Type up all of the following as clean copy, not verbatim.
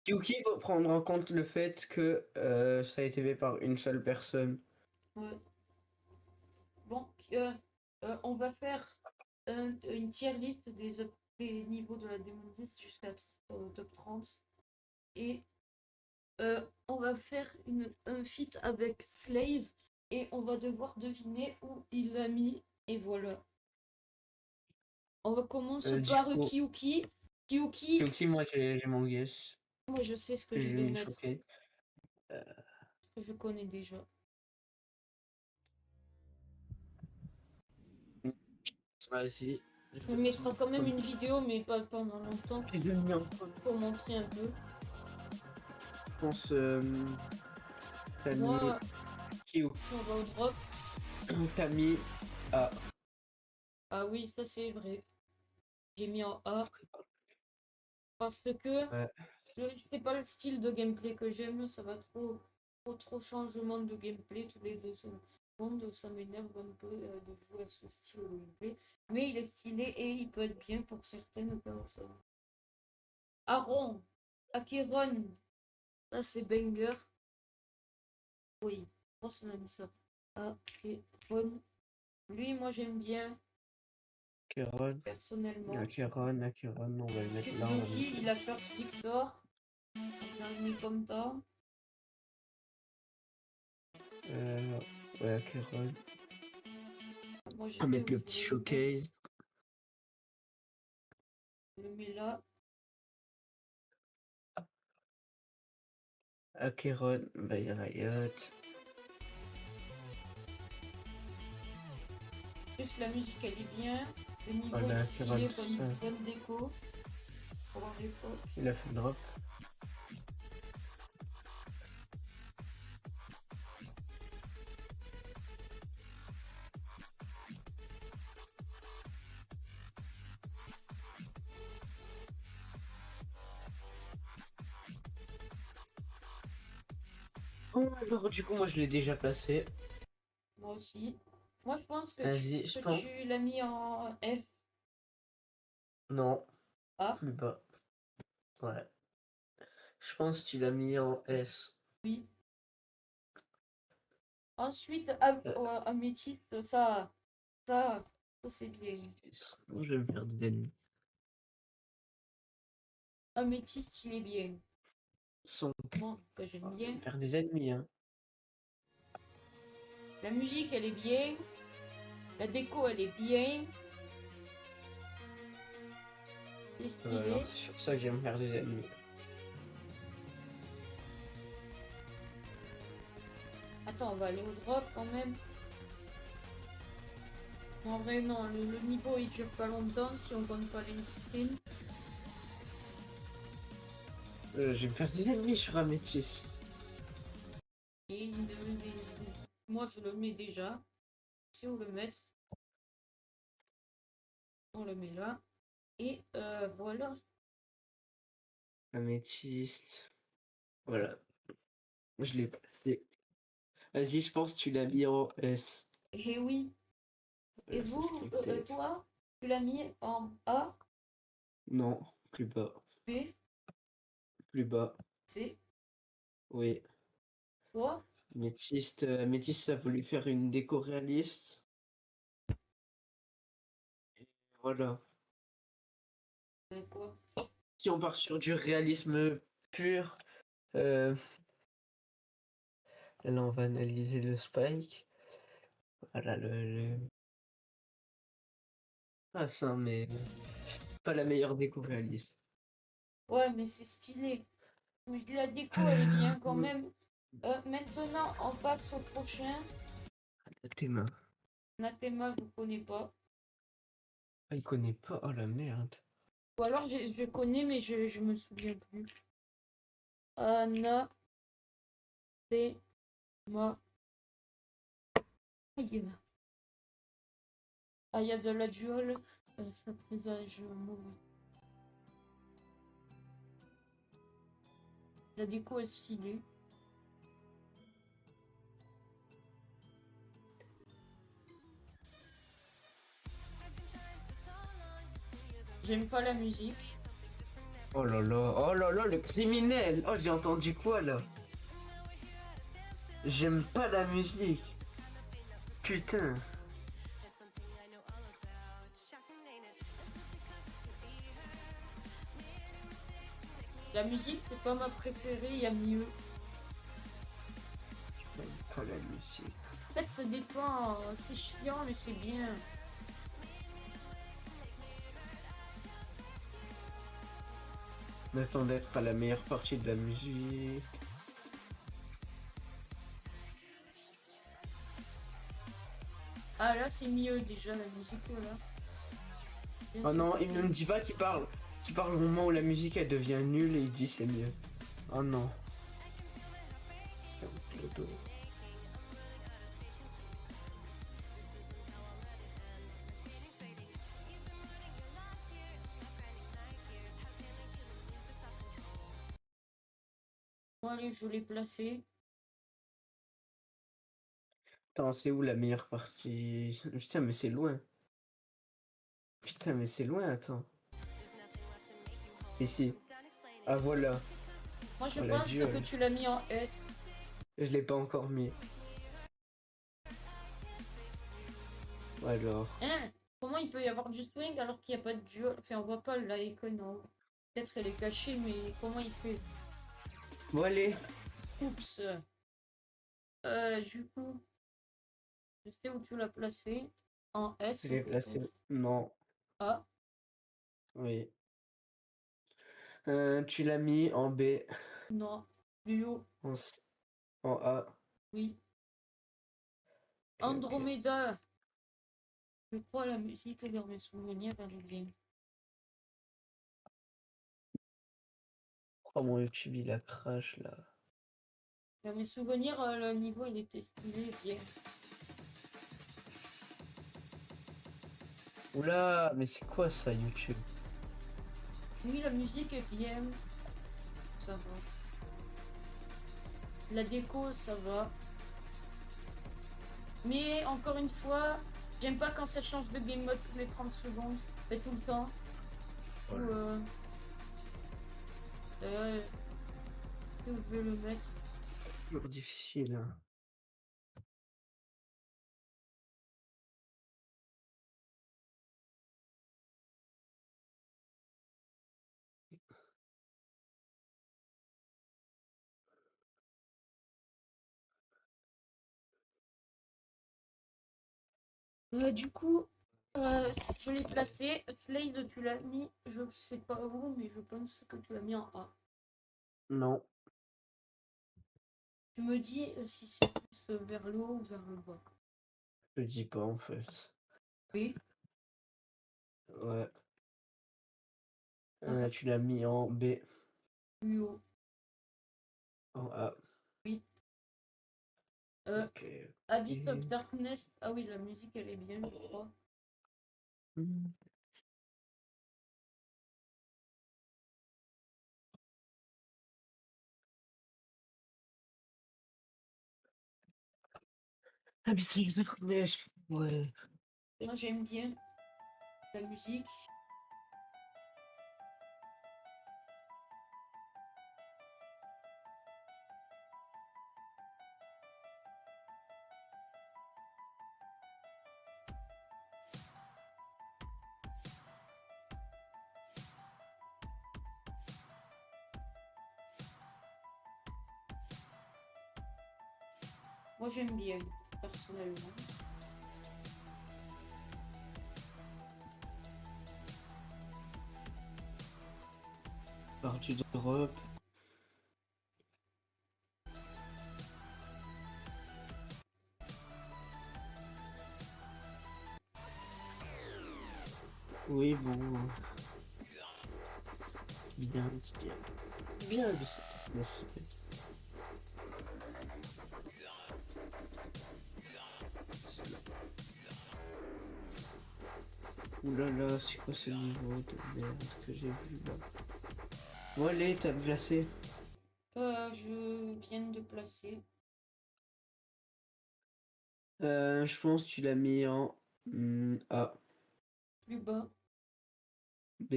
Yuki, il faut prendre en compte le fait que ça a été fait par une seule personne. Ouais. Bon, on va faire une tier list des niveaux de la Demon List jusqu'à top 30. Et on va faire un feat avec Slaze. Et on va devoir deviner où il l'a mis. Et voilà. On va commencer Du par coup, Kyuki. Kyuki, Yuki, moi j'ai mon guess moi je sais ce que que je j'ai vais mis mettre. choqué. Euh, Que je connais déjà. Vas-y. On mettra quand même une vidéo, mais pas pendant longtemps, J'ai deux mis en premier. pour montrer un peu. Je pense t'as mis Moi, Kyo. si on va au drop, T'as mis A. ah oui, ça c'est vrai. J'ai mis en A parce que Ouais. c'est pas le style de gameplay que j'aime. Ça va trop changement de gameplay tous les 2 secondes. Ça m'énerve un peu de jouer à ce style de gameplay. Mais il est stylé et il peut être bien pour certaines personnes. Aaron, Acheron, ça c'est banger. Oui, je pense qu'on a mis ça. Acheron. Lui, moi j'aime bien, Acheron. personnellement. Acheron, on va le mettre là. On va Yogi, mettre... il a First Victor. On a mis comme ça. Euh, ouais, Acheron. Moi je On va sais mettre où le je petit vais le mettre. showcase. Je le mets là. Acheron by Riot. Plus la musique elle est bien. Le niveau il Voilà, est Acheron, stylé, ça. bonne déco. Pour un déco. Il a fait le drop. Bon, alors du coup, moi je l'ai déjà placé. Moi aussi. Moi je pense Vas-y, je que pense. tu l'as mis en F. Non, A. plus bas. Ouais. Je pense que tu l'as mis en S. Oui. Ensuite, Euh, Améthyste, ça c'est bien. Moi, je vais me faire des ennemis. Améthyste, il est bien. Son... Moi, que j'aime Je vais bien. me faire des ennemis, hein. La musique, elle est bien. La déco, elle est bien. C'est Alors, stylé. c'est sur ça que je vais me faire des ennemis. Attends, on va aller au drop quand même. En vrai, non, le niveau il dure pas longtemps si on compte pas les screens. Je vais me faire des ennemis sur Améthyste. Et moi, je le mets déjà. Je sais où le mettre. On le met là. Et voilà. Améthyste. Voilà. Je l'ai passé. Vas-y, je pense que tu l'as mis en S. Et oui. Et C'est ce vous, qui était. toi, tu l'as mis en A, Non, plus bas. B, Plus bas. C, Oui. 3. Améthyste a voulu faire une déco réaliste. Et voilà. Quoi? Si on part sur du réalisme pur, euh, là on va analyser le spike. Voilà Ah ça, mais pas la meilleure déco réaliste. Ouais, mais c'est stylé. Mais la déco, elle est bien quand même. Maintenant, on passe au prochain. Tes mains. Nathema, je ne connais pas. Ah, il connaît pas. Oh la merde. Ou alors, je connais, mais je me souviens plus. Nathema. Ah, il y a de la duole. Ça présage mauvais. La déco est stylée. J'aime pas la musique. Oh là là, le criminel. Oh, j'ai entendu quoi là? J'aime pas la musique. Putain. La musique, c'est pas ma préférée, il y a mieux. J'aime pas la musique. En fait, ça dépend. C'est chiant, mais c'est bien. M'attends d'être à la meilleure partie de la musique. Ah, là, c'est mieux déjà, la musique, là. Bien, Oh c'est non, il passé. ne me dit pas qu'il parle. Qu'il parle au moment où la musique elle devient nulle et il dit c'est mieux. Oh non. Bon, allez, je l'ai placé. Attends, c'est où la meilleure partie? Putain, mais c'est loin. Putain, mais c'est loin, attends. C'est ici. Ah voilà. Moi, je Voilà, pense Dieu. que tu l'as mis en S. Je l'ai pas encore mis. Alors. Hein? Comment il peut y avoir du swing alors qu'il n'y a pas de duo? Enfin, on voit pas l'icône en haut. Peut-être elle est cachée, mais comment il fait? Bon, allez. Oups. Du coup, je sais où tu l'as placé. En Je S, l'ai placé. peut-être. Non. A. Oui. Tu l'as mis en B. Non. Plus haut. En A. Oui. Ok, ok. Andromeda. Je crois la musique dans mes souvenirs, elle est bien. Oh, mon YouTube, il a crash là. Dans mes souvenirs, le niveau, il était stylé, bien. Oula, mais c'est quoi ça, YouTube? Oui, la musique est bien. Ça va. La déco, ça va. Mais encore une fois, j'aime pas quand ça change de game mode tous les 30 secondes. Mais tout le temps. Voilà. Ou, est-ce que je vais le mettre? Toujours difficile, hein. Du coup, je l'ai placé. Slade, tu l'as mis, je sais pas où, mais je pense que tu l'as mis en A. Non, Tu me dis si c'est plus vers le haut ou vers le bas. je dis pas en fait. B. Ouais. A. Tu l'as mis en B. Plus haut. En A. Oui. Ok. Abyss of Ok. Darkness. Ah oui, la musique elle est bien, je crois. Hmm. Ah, mais c'est exact. Ouais. Moi j'aime bien la musique. Moi j'aime bien, personnellement. Partie d'Europe. Oui, bon. C'est bien, c'est bien. Bien, mais c'est bien. C'est là. Oulala, c'est quoi ce niveau de merde que j'ai vu là? Bon, allez, t'as placé. Je viens de placer. Je pense que tu l'as mis en A, Plus bas, B.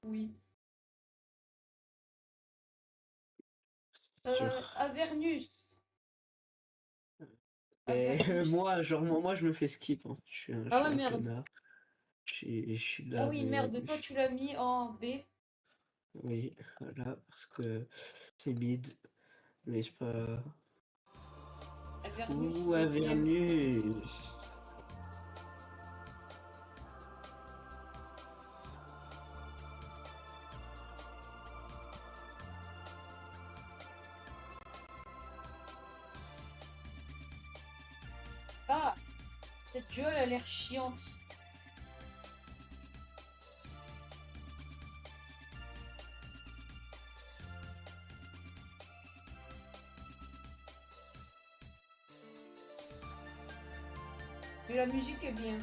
oui. Avernus. Et Avernus. moi, je me fais skip. Hein. Je suis Ah ouais, un merde. connard. Je suis Ah là, oui, mais merde, toi tu l'as mis en B. oui, voilà, parce que c'est mid. Mais je pas. Avernus, Ouh, il est bien. Avernus. Ah, cette gueule a l'air chiante. Mais la musique est bien.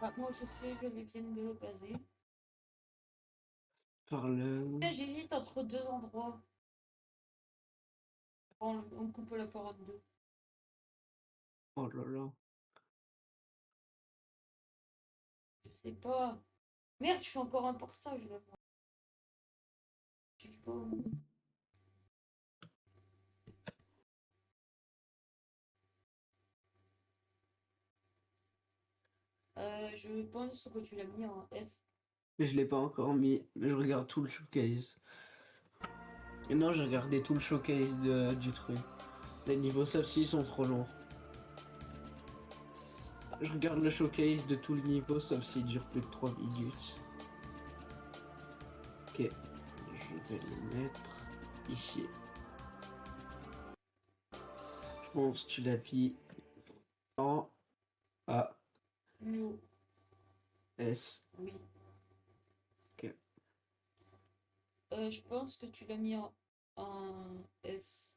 Ah, moi je sais, je vais bien de le baser. Par le. J'hésite entre deux endroits. On coupe la part en deux. Oh là là. Je sais pas. Merde, je fais encore un portage là. Je suis con. Je pense que tu l'as mis en S. Mais je l'ai pas encore mis. Mais je regarde tout le showcase. Et non, j'ai regardé tout le showcase du truc. Les niveaux sauf sont trop longs. Je regarde le showcase de tout le niveau sauf s'il dure plus de 3 minutes. Ok. Je vais les mettre ici. Je pense que tu l'as mis en A. No. S. Oui. Ok. Je pense que tu l'as mis en S.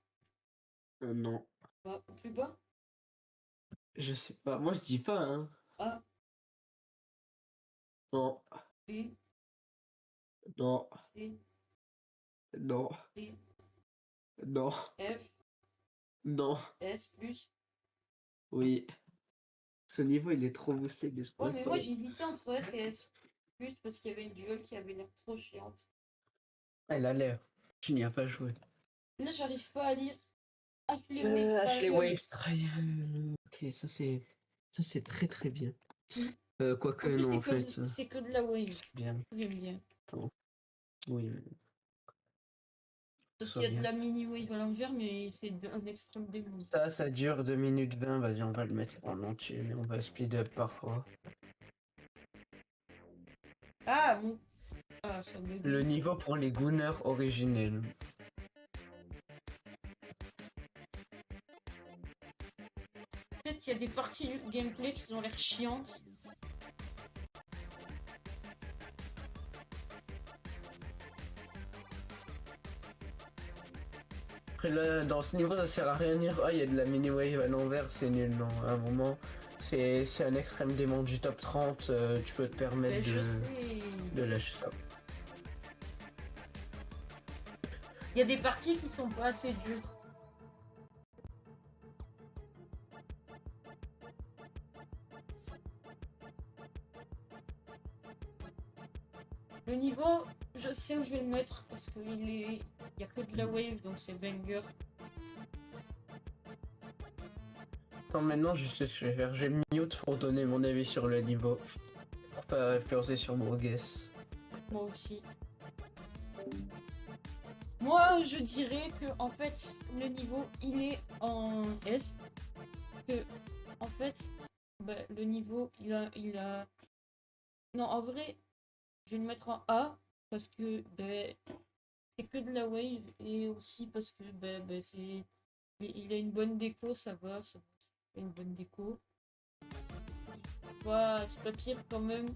Non. Bas, plus bas. Je sais pas. Moi, je dis pas, hein. A, Non. B, Non. C, Non. D, Non. F, Non. S plus. Oui. Ce niveau, il est trop boosté, mais je Ouais, pourrais mais pas. moi j'hésitais entre S et S plus parce qu'il y avait une duel qui avait l'air trop chiante. Elle a l'air. Tu n'y as pas joué. Là, j'arrive pas à lire Ashley Wave Ashley Wave Trials. Trial. Ok, ça c'est très très bien. Mm. Quoique En plus, non en fait. c'est que de la wave. Bien. J'aime bien. Attends. Oui, mais Sauf qu'il soit y a de bien. la mini wave à l'envers, mais c'est un extrême démon. Ça dure 2 minutes 20. Vas-y, on va le mettre en entier, mais on va speed up parfois. Ah, mon. Ah, ça me Le dit. niveau pour les Gunners originels. En fait, il y a des parties du gameplay qui ont l'air chiantes. Après là, dans ce niveau, ça sert à rien de dire ah il y a de la mini wave à l'envers, c'est nul. Non, à un moment, c'est un extrême démon du top 30. Tu peux te permettre Ben, je sais. de lâcher ça. Il y a des parties qui sont pas assez dures. Le niveau, je sais où je vais le mettre parce qu'il y a que de la wave, donc c'est banger. Attends, maintenant je sais ce que je vais faire. Je vais mute pour donner mon avis sur le niveau. Pour pas influencer sur mon guess. Moi aussi. Moi, je dirais que en fait, le niveau, il est en S. Que en fait, bah, le niveau, il a. Non, en vrai, je vais le mettre en A parce que bah, c'est que de la wave et aussi parce que bah, c'est, il a une bonne déco, ça va, une bonne déco. C'est pas pire quand même,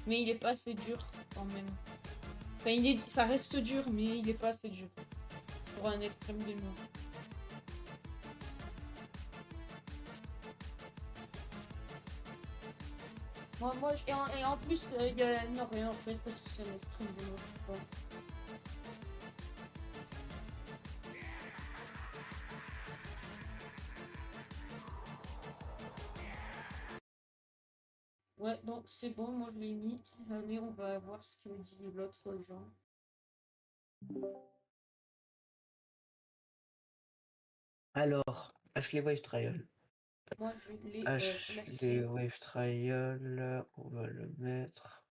mais il est pas assez dur quand même. Enfin, ça reste dur, mais il est pas assez dur pour un extrême démon. Et en plus, il y a non, rien en fait, parce que c'est un stream de moi, je sais pas. Ouais, donc c'est bon, moi je l'ai mis. Allez, on va voir ce que dit l'autre genre. Alors, Ashley Wave Trial. Moi je l'ai Ashley placé. Wave Trial, on va le mettre.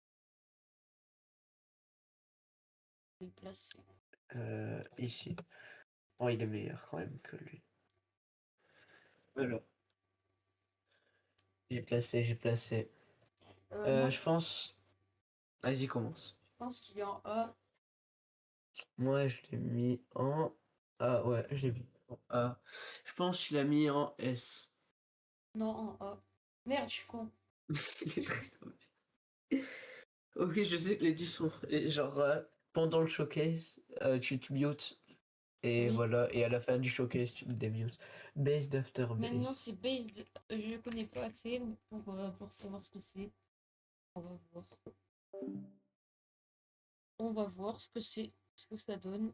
Je l'ai placé. Ici. Oh, il est meilleur quand même que lui. Voilà. J'ai placé. Moi, Je pense. Vas-y, commence. je pense qu'il est en A. Moi, je l'ai mis en. Ah ouais, je l'ai mis en A. Je pense qu'il a mis en S. Non, en A. Merde, je suis con. Il est très mauvais. Ok, je sais que les 10 sont. Et genre, pendant le showcase, tu te mutes. Et Oui. voilà, et à la fin du showcase, tu me démutes. Based after Maintenant, based. c'est based. Je ne connais pas assez pour savoir ce que c'est. On va voir. On va voir ce que c'est, ce que ça donne.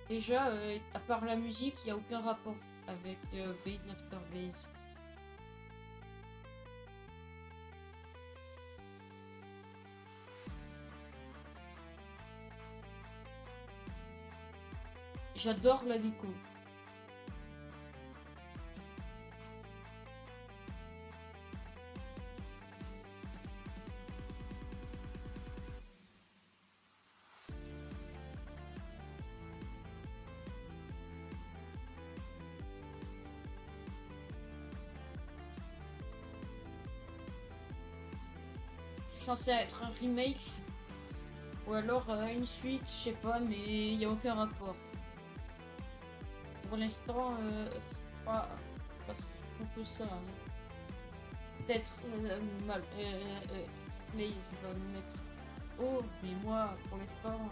Déjà, à part la musique, il n'y a aucun rapport avec Base After Base. J'adore la déco. C'est censé être un remake. Ou alors une suite, je sais pas, mais il n'y a aucun rapport. Pour l'instant, c'est pas si fou que ça. Hein. Peut-être mal. Slay va nous mettre haut, mais moi, pour l'instant,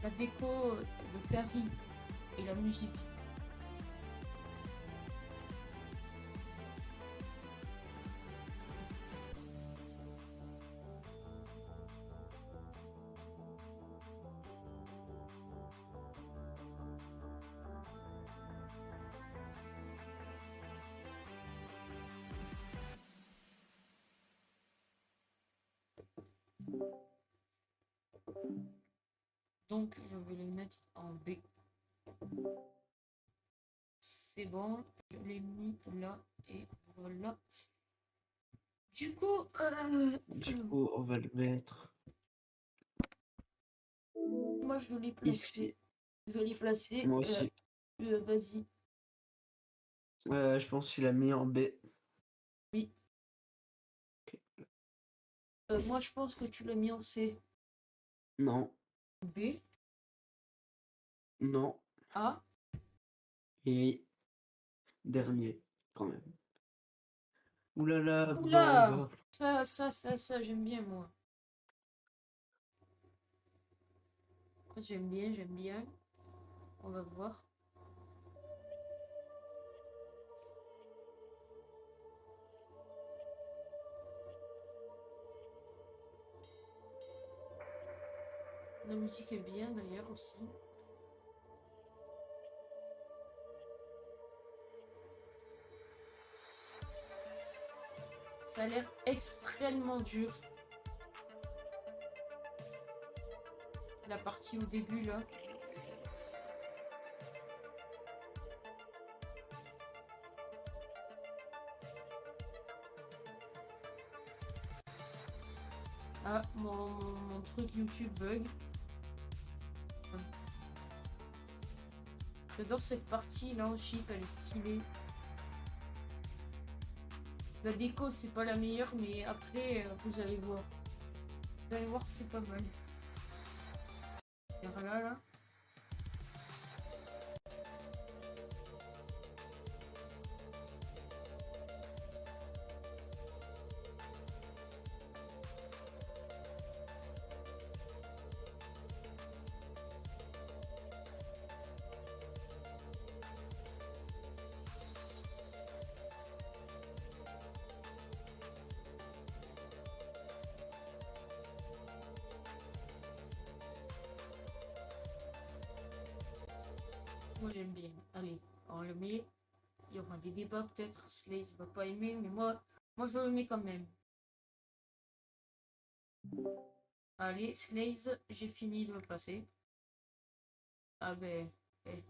la déco, le carry et la musique. Donc, je vais le mettre en B. C'est bon, je l'ai mis là et voilà. Du coup, On va le mettre moi je l'ai placé. ici. Je l'ai placé. Moi aussi. Vas-y. Je pense qu'il a mis en B. Oui. Moi je pense que tu l'as mis en C. Non. B. Non. A. Et dernier, quand même. Oulala, Oula! baba. Ça, j'aime bien moi. J'aime bien, j'aime bien. On va voir. La musique est bien d'ailleurs aussi. Ça a l'air extrêmement dur. La partie au début là. Ah, mon truc YouTube bug. J'adore cette partie là en chip, elle est stylée. La déco c'est pas la meilleure, mais après vous allez voir. Vous allez voir c'est pas mal. Et voilà là. j'aime bien. Allez, on le met. Il y aura des débats peut-être. Slaze va pas aimer, mais moi je le mets quand même. Allez, Slaze, j'ai fini de le placer. Ah ben. Eh.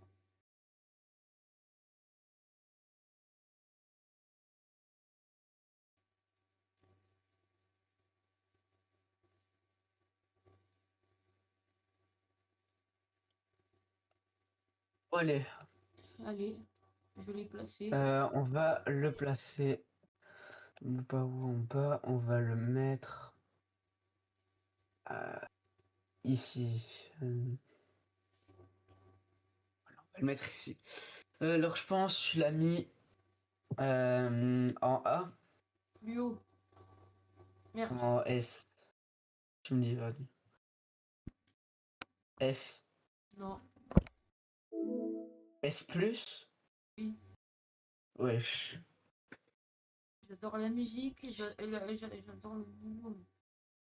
Allez, Allez, je l'ai placé. on va le placer. Pas où en bas, on va le mettre ici. On va le mettre ici. Alors je pense que tu l'as mis en A, Plus haut. Merde. en S. Tu me dis, vas-y. S. Non. S plus? Oui. Wesh. J'adore la musique, j'adore le boulot.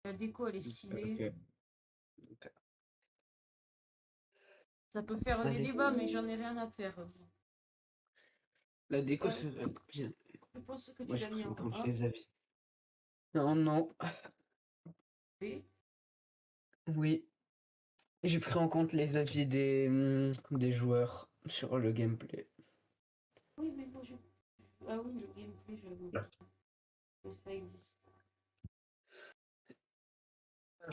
La déco, elle est stylée. Ok. Ça peut faire des Allez. débats, mais j'en ai rien à faire. La déco serait bien. Je pense que Moi tu j'ai l'as mis pris en en compte A. les avis. Non, non. B. Oui. J'ai pris en compte les avis des joueurs sur le gameplay. Oui, mais moi je. Ah oui, le gameplay, je veux que ça existe.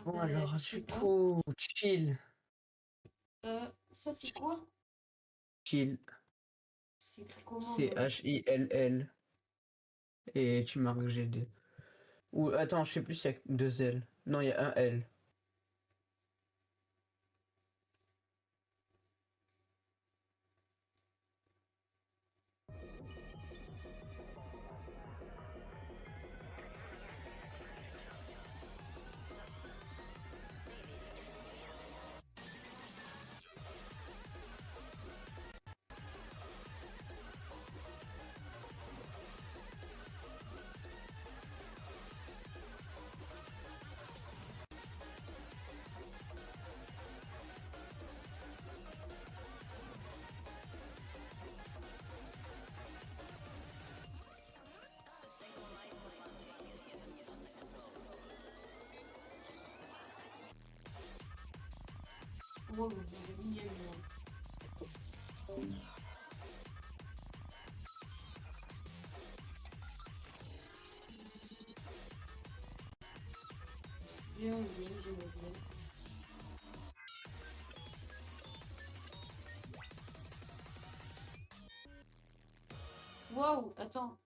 Bon, Ben, je alors, sais du pas. coup, chill. Ça, c'est quoi? Chill. C'est écrit comment C'est là? Hill. Et tu marques GD. Ou attends, je sais plus s'il y a deux L. Non, il y a un L. Wow, j'ai mis moi. Bien, j'aime bien. Waouh, attends.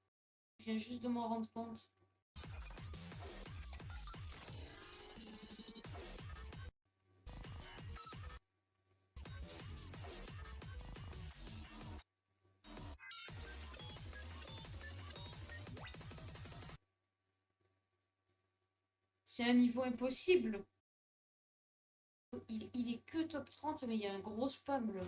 Je viens juste de m'en rendre compte. C'est un niveau impossible. Il est que top 30, mais il y a un gros spam là.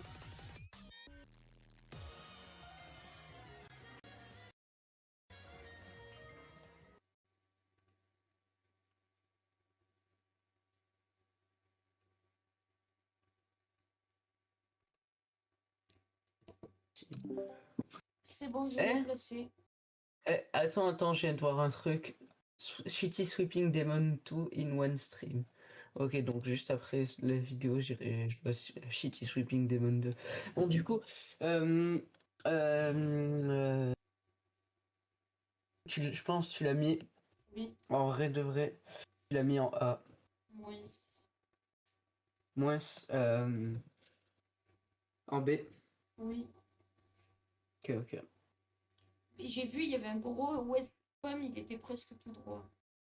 C'est bon, je l'ai Eh? placé. Attends, je viens de voir un truc. Shitty Sweeping Demon 2 in one stream. Ok, donc juste après la vidéo, je vois Shitty Sweeping Demon 2. Bon, du coup, euh, euh, je pense que tu l'as mis Oui, en vrai de vrai. Tu l'as mis en A. moins. Moins en B. Oui. Ok. Et j'ai vu, il y avait un gros West Ham, il était presque tout droit.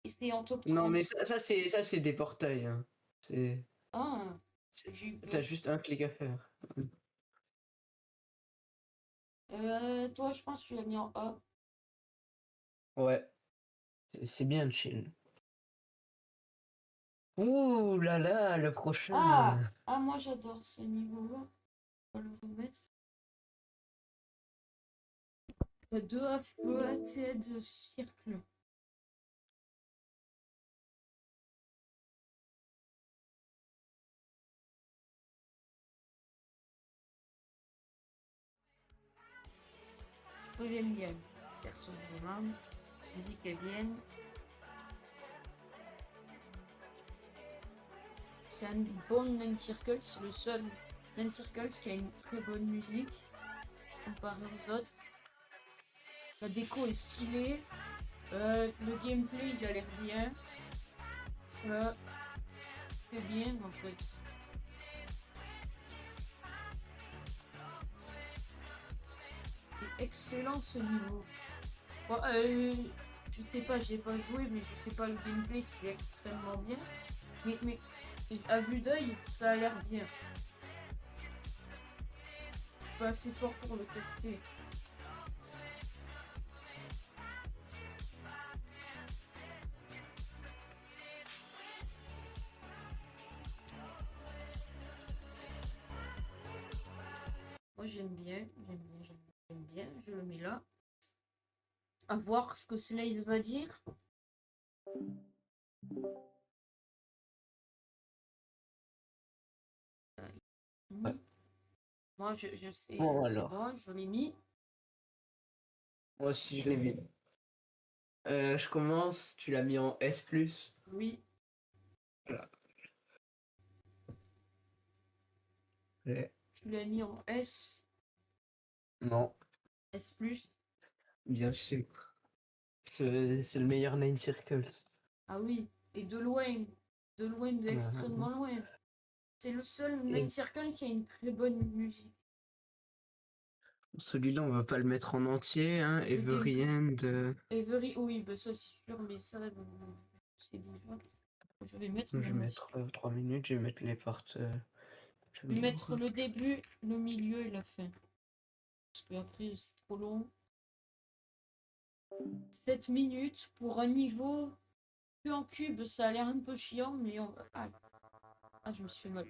Et c'était en top Non, 30. mais ça c'est des portails, hein. C'est, Ah, j'ai eu t'as peur. juste un clic à faire. Toi, je pense que tu l'as mis en A. Ouais, c'est bien chill. Ouh là là, le prochain. Ah, moi j'adore ce niveau-là. On va le remettre. 2 de cercle. Moi j'aime bien. Personnellement, la musique est bien. C'est un bon Nine Circle, c'est le seul Nine Circle qui a une très bonne musique comparé aux autres. La déco est stylée. Le gameplay il a l'air bien. C'est bien en fait. C'est excellent ce niveau. Bon, je sais pas, j'ai pas joué, mais je sais pas le gameplay s'il est extrêmement bien. Mais à vue d'œil, ça a l'air bien. Je suis pas assez fort pour le tester. Moi j'aime bien, j'aime bien, je le mets là. À voir ce que Slaze va dire. Ouais. Moi je sais, Bon, c'est alors. bon, je l'ai mis. Moi aussi, je l'ai mis. Je commence. Tu l'as mis en S+. Oui, Voilà. Ouais. tu l'as mis en S, Non, S+. bien sûr. C'est le meilleur Nine Circles. Ah oui, et de loin, de extrêmement loin. C'est le seul Nine Circle qui a une très bonne musique. Celui-là, on va pas le mettre en entier, hein. Every End. Every, oui, bah ça c'est sûr, mais ça, c'est déjà. Je vais mettre Je vais mon mettre 3 minutes, je vais mettre les parts. Je vais mettre le début, le milieu et la fin. Parce que après c'est trop long. 7 minutes pour un niveau que en cube, ça a l'air un peu chiant, mais on va. Ah, je me suis fait mal.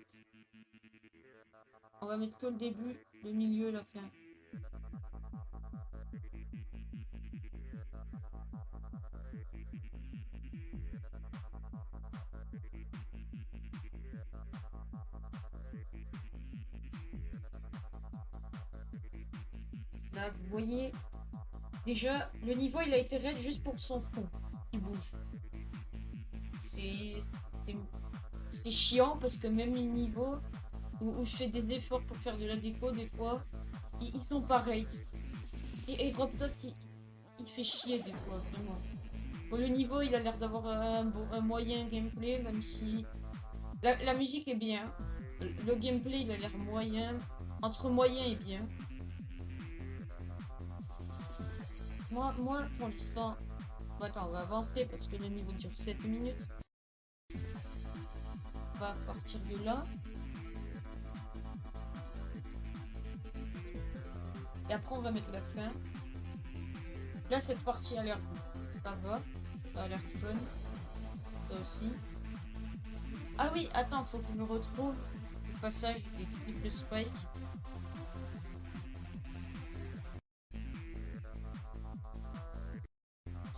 On va mettre que le début, le milieu et la fin. Là, vous voyez, déjà, le niveau il a été raide juste pour son fond qui bouge. C'est chiant parce que même les niveaux où je fais des efforts pour faire de la déco, des fois, ils sont pareils. Et Drop Top, il fait chier des fois, vraiment. Bon, le niveau, il a l'air d'avoir un moyen gameplay, même si la musique est bien. Le gameplay, il a l'air moyen. Entre moyen et bien. Moi pour l'instant... Bon, attends, on va avancer parce que le niveau dure 7 minutes. On va partir de là. Et après, on va mettre la fin. Là, cette partie a l'air... Ça va. Ça a l'air fun. Ça aussi. Ah oui, attends, faut que je retrouve le passage des triple spikes.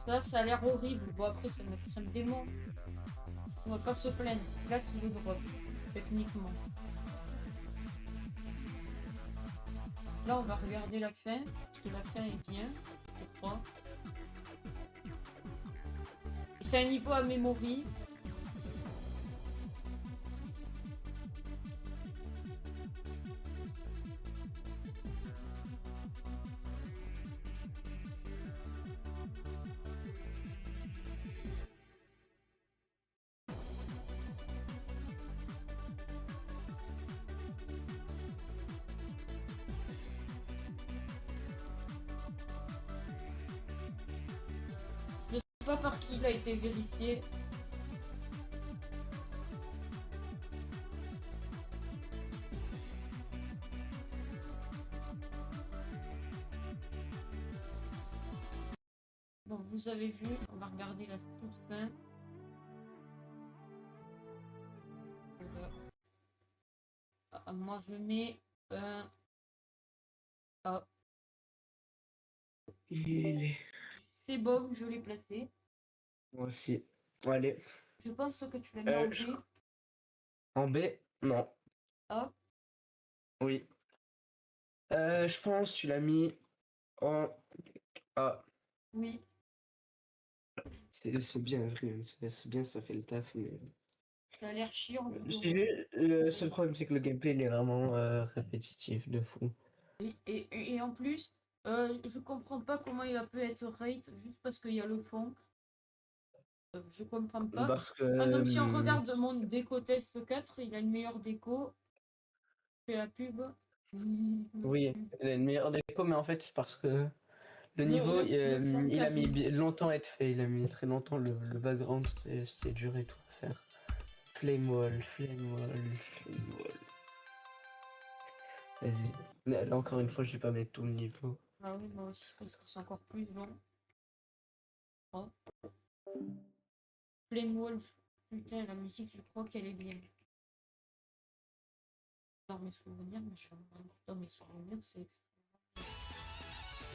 Ça a l'air horrible. Bon, après, c'est un extrême démon. On va pas se plaindre. Là, c'est le drop, techniquement. Là, on va regarder la fin, parce que la fin est bien, je crois. C'est un niveau à memory. Je sais pas par qui il a été vérifié. Bon, vous avez vu, on va regarder la toute fin. Moi, je mets un... Ah, c'est bon, je l'ai placé. Moi aussi. Allez. Je pense que tu l'as mis en B. En B? Non. A. Oui. Je pense que tu l'as mis Oh, ah, Oui. c'est bien, Vrian, c'est bien, ça fait le taf, mais... Ça a l'air chiant. Le seul problème, c'est que le gameplay, il est vraiment répétitif, de fou. Oui, et en plus, je comprends pas comment il a pu être rate juste parce qu'il y a le fond. Je comprends pas. Parce que... Par exemple, si on regarde mon déco test 4, il a une meilleure déco. Fait la pub. Oui, il a une meilleure déco, mais en fait, c'est parce que le niveau, Le fond il a mis carré. longtemps à être fait. Il a mis très longtemps le background, c'était dur et tout à faire. Flame wall, flame wall, flame wall. Vas-y. Là, encore une fois, je vais pas mettre tout le niveau. Ah oui, moi aussi, parce que c'est encore plus long. Oh. Flame Wolf. Putain, la musique, je crois qu'elle est bien. Dans mes souvenirs, mais je suis dans mes souvenirs, c'est extrêmement.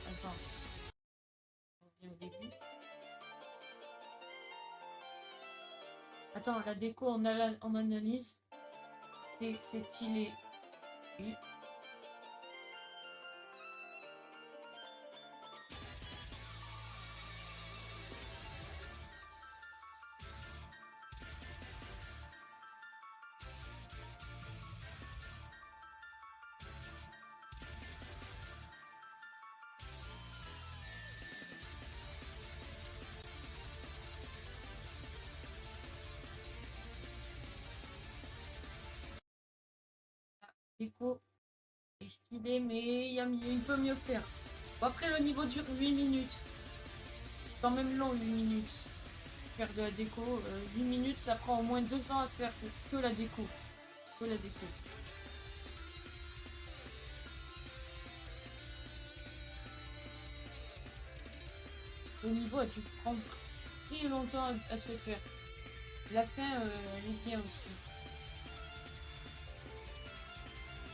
Attends, on revient au début. Attends, la déco, on analyse. C'est stylé. Oui. Déco est stylé, mais il peut mieux faire. Bon, après, le niveau dure 8 minutes. C'est quand même long, 8 minutes. Faire de la déco, 8 minutes, ça prend au moins 2 ans à faire que la déco. Que la déco. Le niveau a dû prendre très longtemps à se faire. La fin, elle est bien aussi.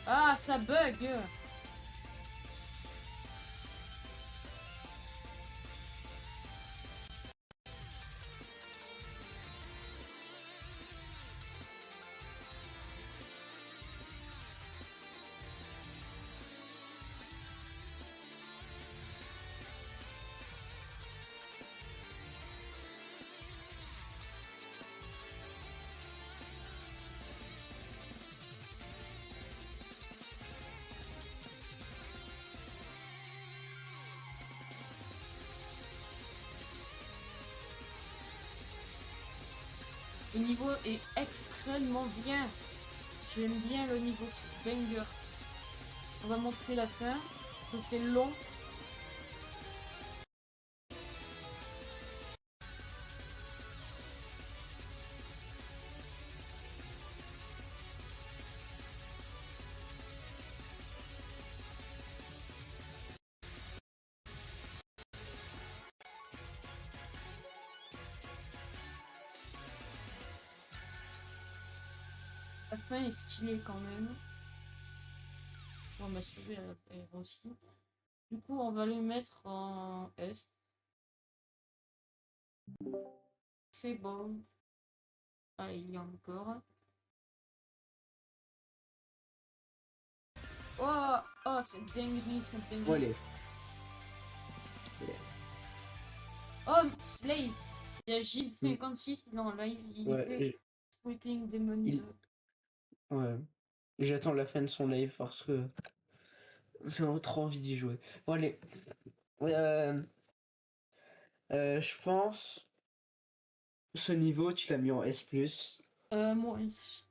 Ah, ça bug! Le niveau est extrêmement bien. J'aime bien le niveau, c'est banger. On va montrer la fin. Donc c'est long. La fin est stylée quand même. On m'a sauvé la aussi. Du coup, on va le mettre en S. C'est bon. Ah, il y a encore. Oh, oh, c'est dinguerie, c'est dinguerie. Bon, allez. Oh, Slaze. Il y a Gilles56, il est en live. Il Ouais, fait Sweeping Demon 2. ouais. J'attends la fin de son live parce que j'ai trop envie d'y jouer. Bon, allez. Je pense ce niveau, tu l'as mis en S+. Moi aussi.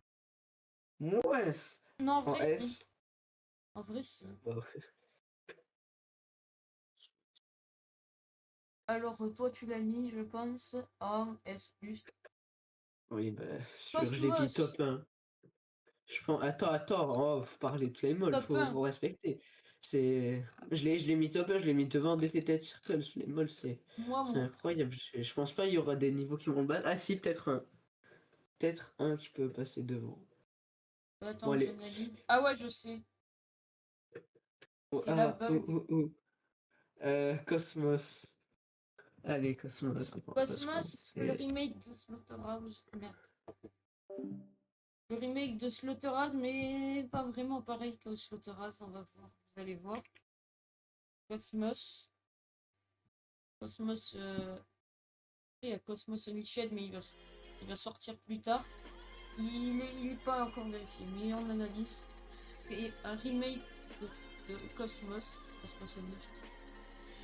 Moi, S. Non, en En vrai, S. si. En vrai, si. Bah, Alors, toi, tu l'as mis, je pense, en S+. oui, bah, sûr, je l'ai mis Cosmos, top 1. Je pense... Attends, oh, faut parler de Claymore, top 1. faut respecter. C'est... Je l'ai mis top 1, je l'ai mis devant Defeated Circle. Claymore, Moi, c'est mon... incroyable. Je pense pas il y aura des niveaux qui vont le battre. Ah si, peut-être un. Peut-être un qui peut passer devant. Bon, Attends, allez. j'analyse. Ah ouais, je sais. Oh, C'est la oh, bug. oh, oh. Cosmos. Allez, Cosmos, on va se Cosmos, le prononcer. remake de Slaughterhouse. Merde. Le remake de Slaughterhouse, mais pas vraiment pareil que Slaughterhouse, on va voir. Vous allez voir. Cosmos. Cosmos, il y a Cosmos Unleashed, mais il va sortir plus tard. Il est pas encore vérifié, mais on analyse. C'est un remake de Cosmos. Cosmos Unleashed.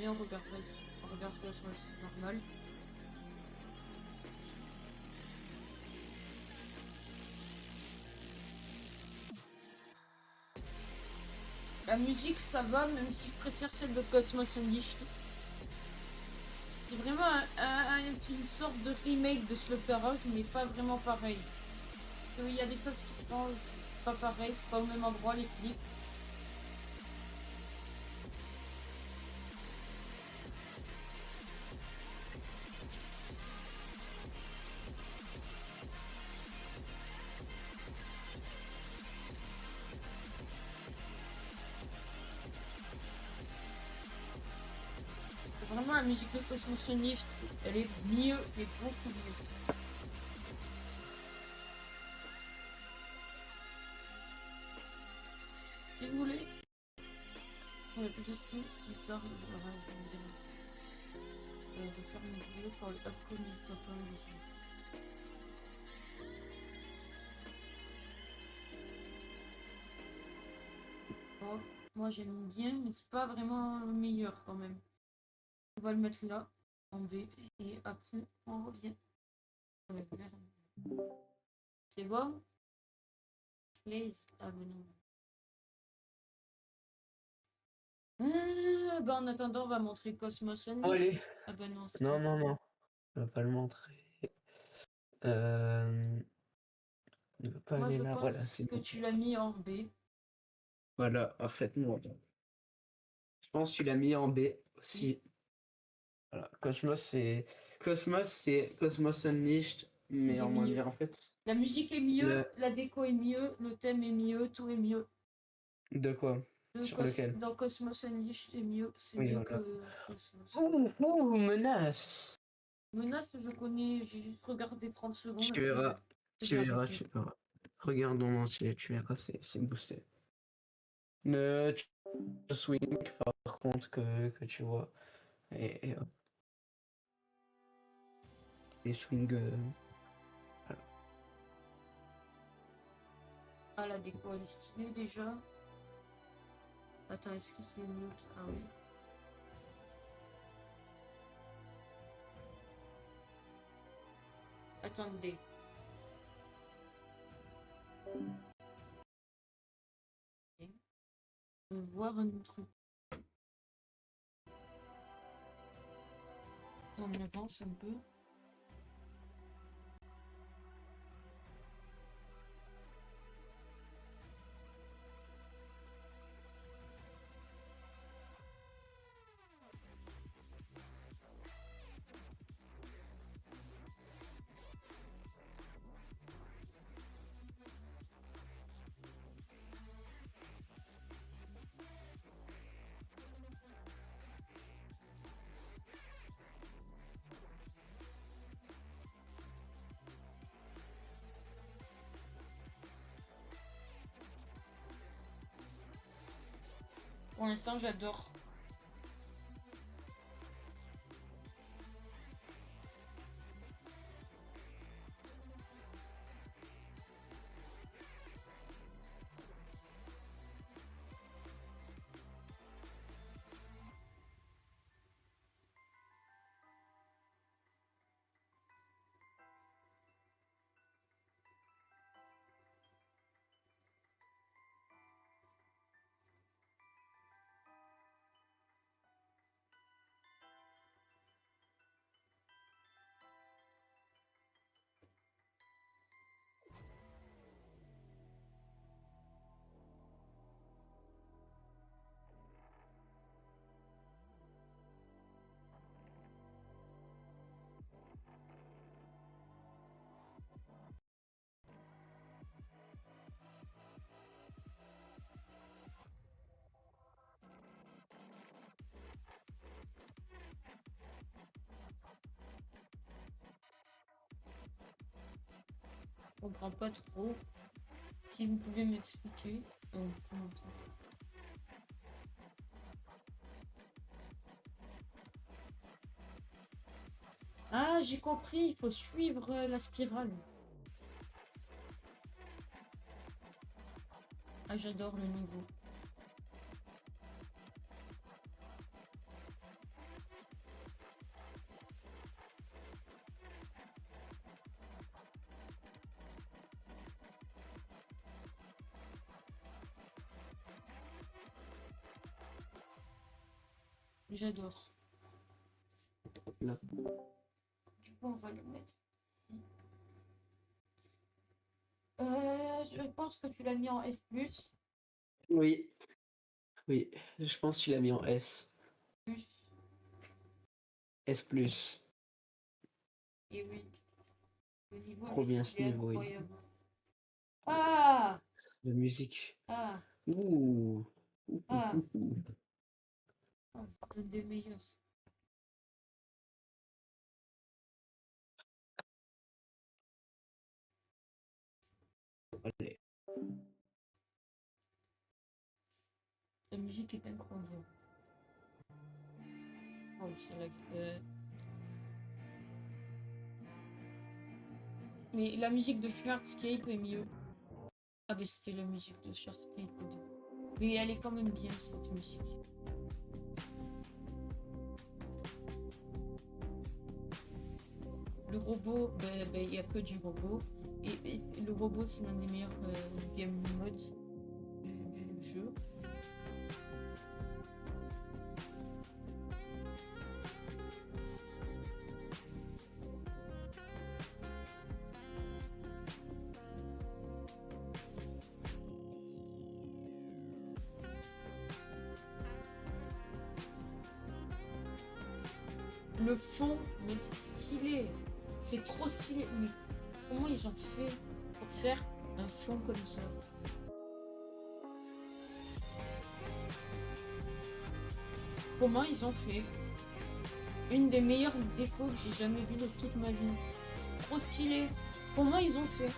Et on regarde, vas-y. On regarde Cosmos normal. La musique, ça va, même si je préfère celle de Cosmos Unleashed. C'est vraiment une sorte de remake de Slaughterhouse, mais pas vraiment pareil. Il y a des choses qui sont pas pareilles, pas au même endroit, les clips. Vraiment, la musique de Cosmos Unleashed, elle est mieux, mais beaucoup mieux. Si vous voulez, on va plus plus tard, je vais faire une vidéo pour le upcoming top 1. Oh, moi j'aime bien, mais c'est pas vraiment le meilleur quand même. On va le mettre là, en B, et après on revient. C'est bon? Slays? Ah ben non. Ah, bah en attendant, on va montrer Cosmos Oh, Unleashed. allez. Ah ben non, c'est Non, pas non, non. Je vais pas le montrer. Ne va pas Moi, aller je là, voilà, pense c'est que bon. tu l'as mis en B. Voilà, parfaitement. Je pense que tu l'as mis en B aussi. Voilà. c'est Cosmos Unleashed, Il mais est en moins mieux. bien en fait. La musique est mieux, Le- la déco est mieux, le thème est mieux, tout est mieux. De quoi? Sur lequel? Dans Cosmos Unleashed, c'est mieux. C'est Oui, mieux voilà. que Cosmos. Ouh, menace! Menace, je connais, j'ai juste regardé 30 secondes, Tu après verras, j'ai arrêté. tu verras. Regarde en entier, tu verras, c'est boosté. Ne swing, par contre, que tu vois. Et les swings. Voilà. Ah, la déco, elle est stylée déjà. Attends, est-ce que c'est mieux? Ah oui. Attendez. Je vais voir un truc. On avance un peu. Pour l'instant, j'adore. Je comprends pas trop. Si vous pouvez m'expliquer. Comment ça Ah, j'ai compris, il faut suivre la spirale. Ah, j'adore le niveau. J'adore. Là. Du coup, on va le mettre ici. Je pense que tu l'as mis en S+. Oui, oui, je pense que tu l'as mis en S. Plus. S+. Et oui, le niveau, Trop lui, bien ce il est niveau, oui. incroyable. Ah! La musique. Ah! Ouh. Ouh, ouh, Ah! ouh, ouh. Ah, un des meilleurs. Allez. La musique est incroyable. Oh, c'est mais la musique de Shardscape est mieux. Ah, mais c'était la musique de Shardscape au début. Mais elle est quand même bien, cette musique. Le robot, il n'y a que du robot. Et le robot, c'est l'un des meilleurs game modes du jeu. Le fond, mais c'est stylé. C'est trop stylé. Mais comment ils ont fait pour faire un fond comme ça? Comment ils ont fait? Une des meilleures décos que j'ai jamais vues de toute ma vie. C'est trop stylé. Comment ils ont fait?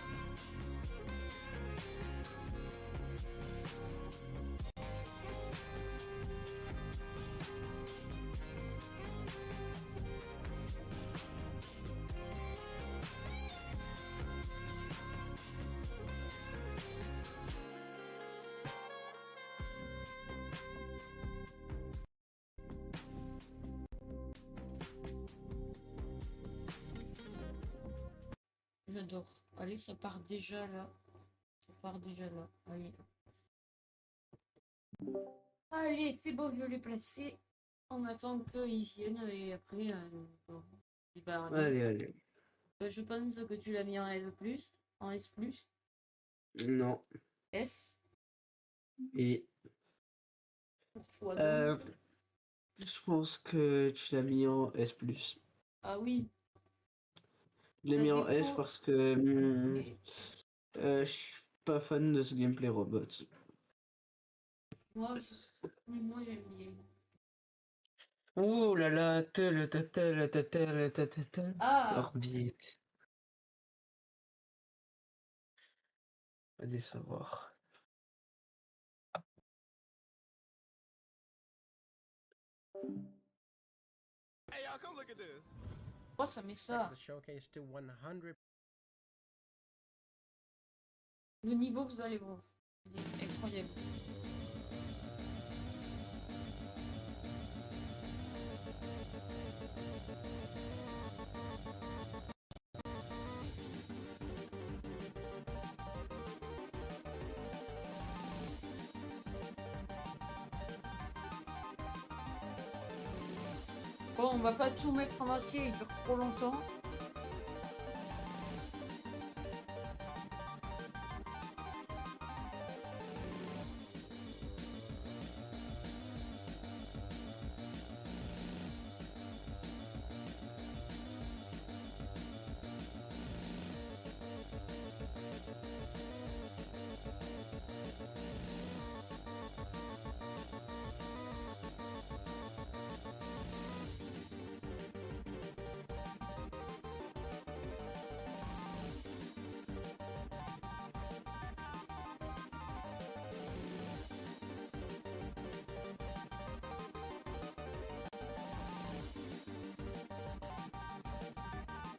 J'adore. Allez, ça part déjà là. Ça part déjà là. Allez. Allez, c'est bon, je vais les placer. On attend qu'ils viennent et après, bon, débarder. Allez, allez. Je pense que tu l'as mis en S+, en S+, Non. S. Et Pourquoi donc? je pense que tu l'as mis en S+. Ah oui, Je l'ai la mis en S déco. parce que Et je suis pas fan de ce gameplay robot. moi, moi j'aime bien. Oh là là, tel, tel, tel, tel, tel, tel, tel, tel. Ah, Orbite. Allez savoir. Hey y'all, come look at this. pourquoi ça met ça? The showcase to 100. Le niveau, vous allez voir. Il est incroyable. Bon, on va pas tout mettre en entier, il dure trop longtemps.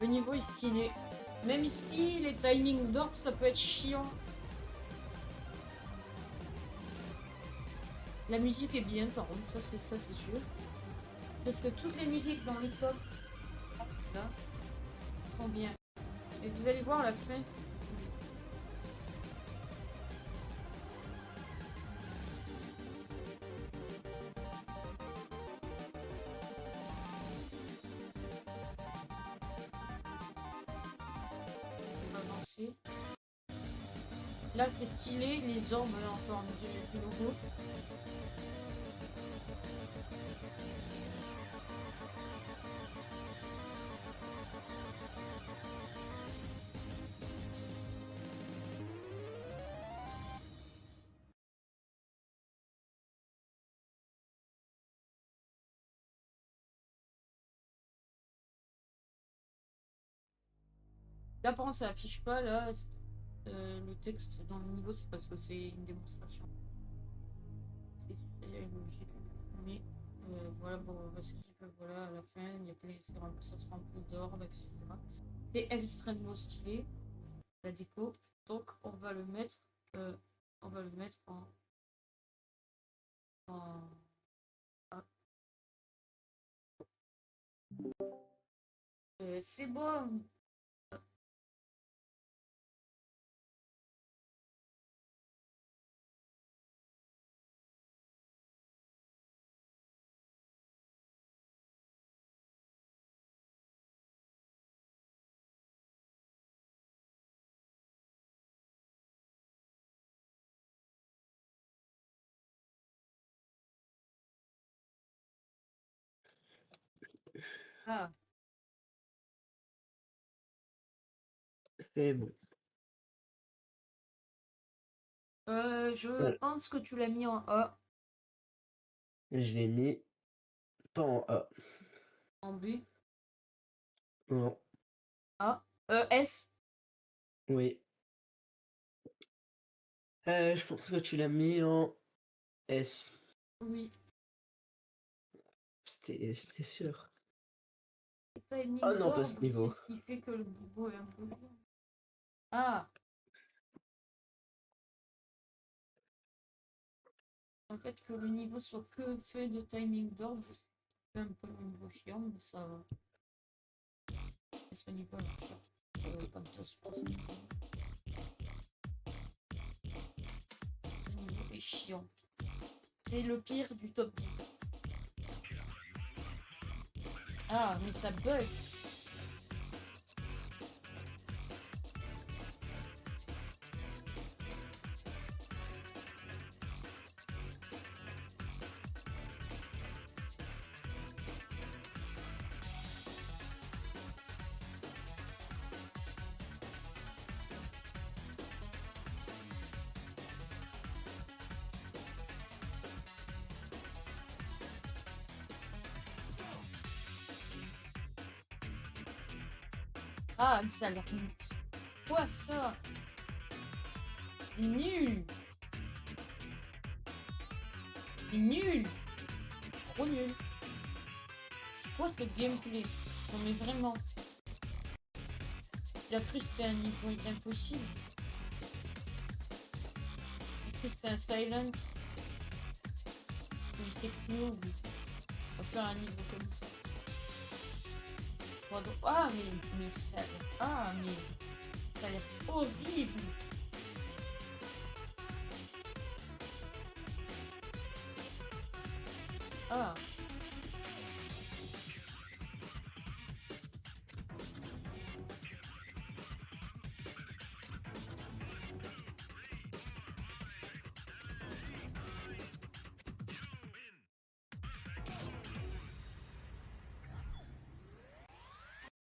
Le niveau est stylé. Même si les timings d'orb, ça peut être chiant. La musique est bien, par contre, ça c'est sûr. Parce que toutes les musiques dans le top, là, sont bien. Et vous allez voir la fin. On va avancer. Là c'est stylé, les orbes encore du logo. Là par contre ça affiche pas là le texte dans le niveau, c'est parce que c'est une démonstration. C'est logique. Mais voilà, bon, on va skip, voilà, à la fin, il y a plein, ça se remplit d'or, etc. C'est extrêmement stylé, la déco. Donc on va le mettre, en ah. C'est bon. Ah, C'est bon. je pense que tu l'as mis en A, Je l'ai mis pas en A. en B, Non. A, S. Oui. Je pense que tu l'as mis en S. Oui. C'était sûr. Timing Oh non, pas d'orbe, ce niveau. c'est ce qui fait que le bobo est un peu chiant. Ah, en fait, que le niveau soit que fait de timing d'orbe, c'est un peu le niveau chiant, mais ça va. Et ce niveau est chiant. Quand on se pose, ce niveau est chiant. C'est le pire du top 10. Ah, mais ça bug. Ah, mais ça a l'air nul. Quoi ça? C'est nul. C'est nul. Trop nul. C'est quoi ce gameplay? Non mais vraiment. Il a cru que c'était un niveau impossible. Il a cru que c'était un silent. Mais c'est cool. On va faire un niveau comme ça. Ah mais ça a l'air. Ah mais ça a l'air horrible. Ah.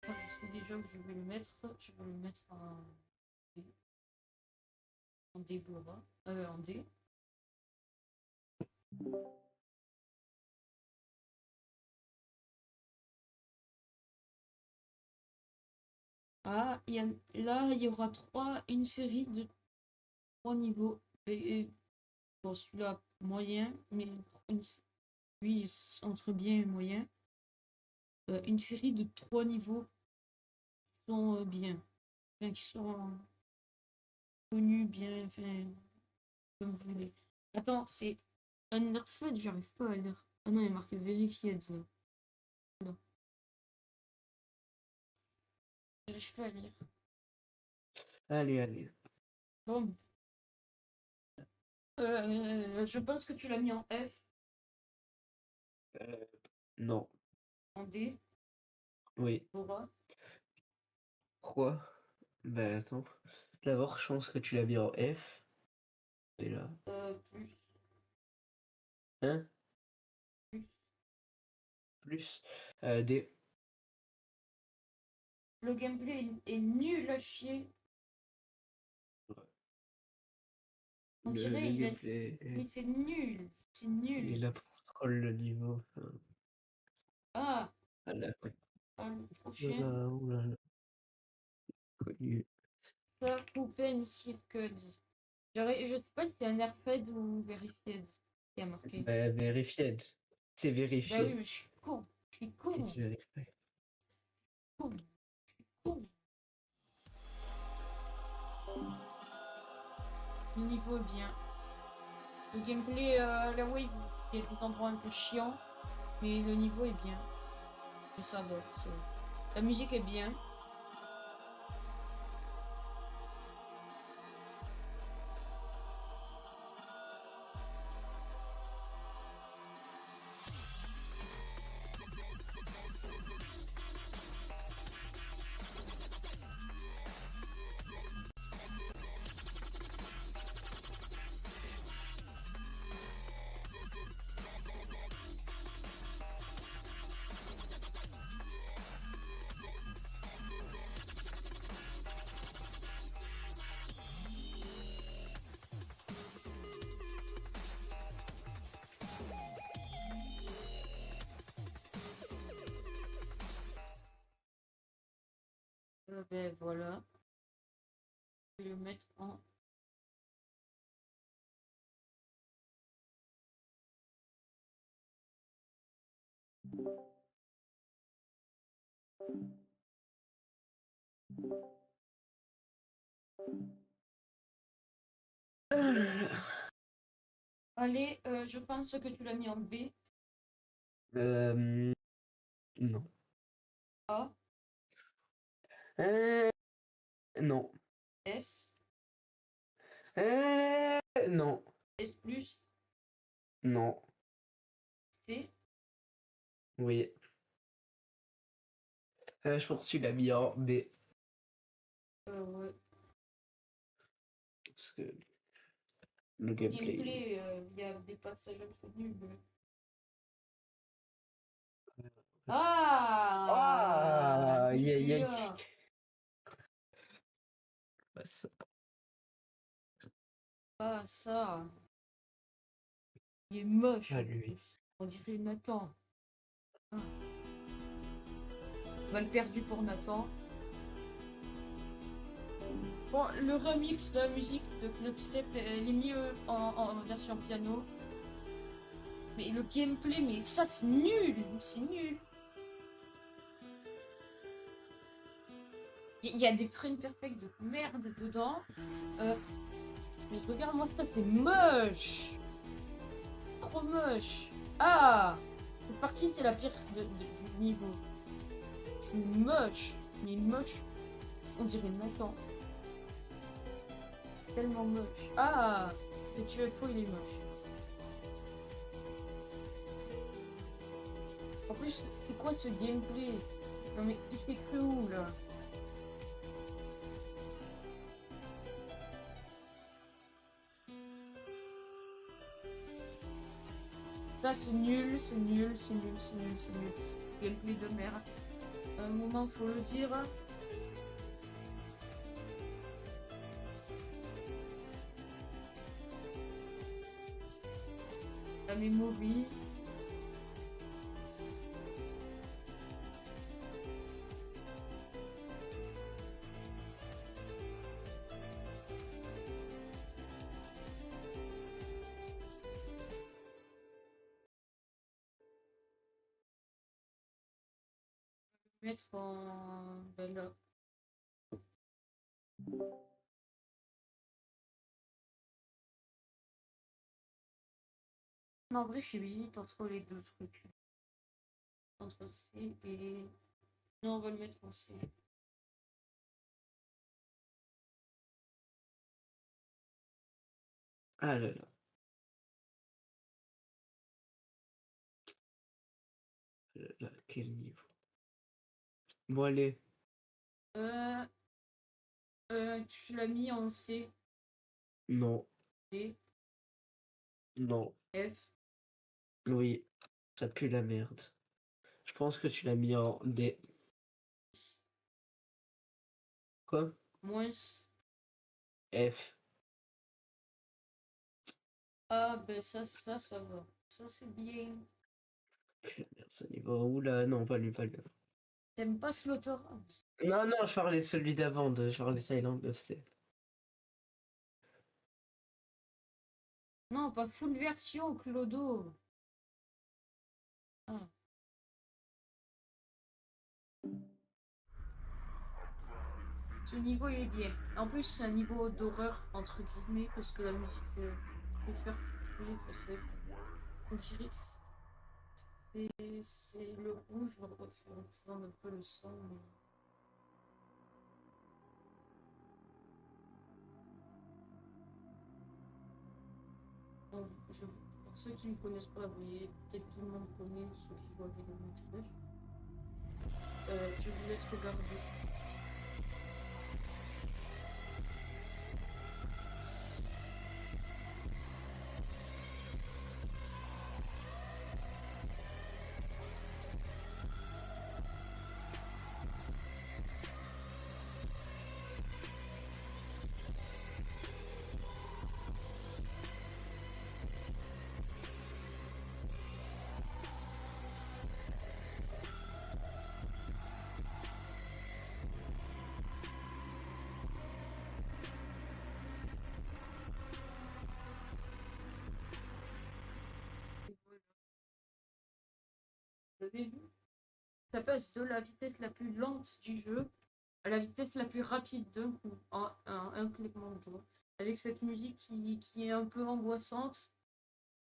Je sais déjà où je vais le mettre. Je vais le mettre en D. En D Bora. En D. Ah, là, il y aura une série de 3 niveaux. Et bon, celui-là, moyen, mais lui, entre bien et moyen. Une série de 3 niveaux sont bien. Enfin, qui sont connus bien, enfin, comme vous voulez. Attends, c'est un Nerfed, j'arrive pas à lire. Ah non, il est marqué vérifié, là. Non, j'arrive pas à lire. Allez, allez. Bon. Je pense que tu l'as mis en F, Euh, non. en D, Oui. Bora. Pourquoi? Ben attends. D'abord, je pense que tu l'as mis en F. Déjà. Plus, Hein? plus. Plus. D. Le gameplay est nul à chier. On Le dirait gameplay mais c'est nul. C'est il est nul. là pour troll le niveau. Enfin, Ah, voilà, quoi. le prochain. Voilà, on l'a connu. Ça, Coupé Circuits. Je sais pas si c'est un Airfed ou Verified qui a marqué. Bah, vérifié. C'est Bah oui, vérifié. mais je suis con. Je suis Qui con. te vérifie? Con. Je suis con. Le niveau est bien. Le gameplay, la wave, il y a des endroits un peu chiants, mais le niveau est bien. Et ça va. La musique est bien. Ben voilà. Je vais le mettre en. Allez, je pense que tu l'as mis en B. Non. A, Euh, non. S, Non. S+, Non. C. Oui. Je pense que tu l'as mis en B. Ouais. Parce que le Le gameplay. gameplay, il y a des passages un peu nuls. Ah, Ah, aïe aïe aïe. Nicolas. Bah, ça. Ah, ça. Il est moche Ah, en lui. plus. On dirait Nathan. Ah. Balle perdue pour Nathan. Bon, le remix de la musique de Clubstep, il est mieux en version piano. Mais le gameplay, mais ça c'est nul. C'est nul. Il y a des frames perfects de merde dedans. Mais regarde-moi ça, c'est moche. Trop moche. Ah, cette partie c'est la pire du niveau. C'est moche. Mais moche. On dirait Nathan. Tellement moche. Ah, le UFO il est moche. En plus, c'est quoi ce gameplay? Non mais il s'est cru où là? Ça c'est nul, c'est nul, c'est nul, c'est nul, c'est nul. Gameplay de merde. Un moment faut le dire. La memory. Mettre en... Ben là. Non, en vrai, je suis vite entre les deux trucs. Entre C et... Non, on va le mettre en C. Ah là là. Là, quel niveau. Bon, allez. Euh, tu l'as mis en C, Non, D, non, F. oui. Ça pue la merde. Je pense que tu l'as mis en D. Quoi? Moins. F. Ah, ben ça va. Ça, c'est bien. Pue la merde, ce niveau. Oula, non, pas lui, pas lui. T'aimes pas Slaughterhouse? Non, non, je parlais de celui d'avant, de Charlie Silent FC. Non, pas full version, Clodo. Ah. Ce niveau, il est bien. En plus, c'est un niveau d'horreur, entre guillemets, parce que la musique peut faire plus, c'est... On dirait que c'est le rouge, on va faire descendre un peu le son. Mais... Bon, pour ceux qui ne connaissent pas, vous voyez, peut-être tout le monde connaît, ceux qui jouent à Vélo Maître. Je vous laisse regarder. Vous avez vu? Ça passe de la vitesse la plus lente du jeu à la vitesse la plus rapide d'un coup, en un claquement de doigts. Avec cette musique qui est un peu angoissante,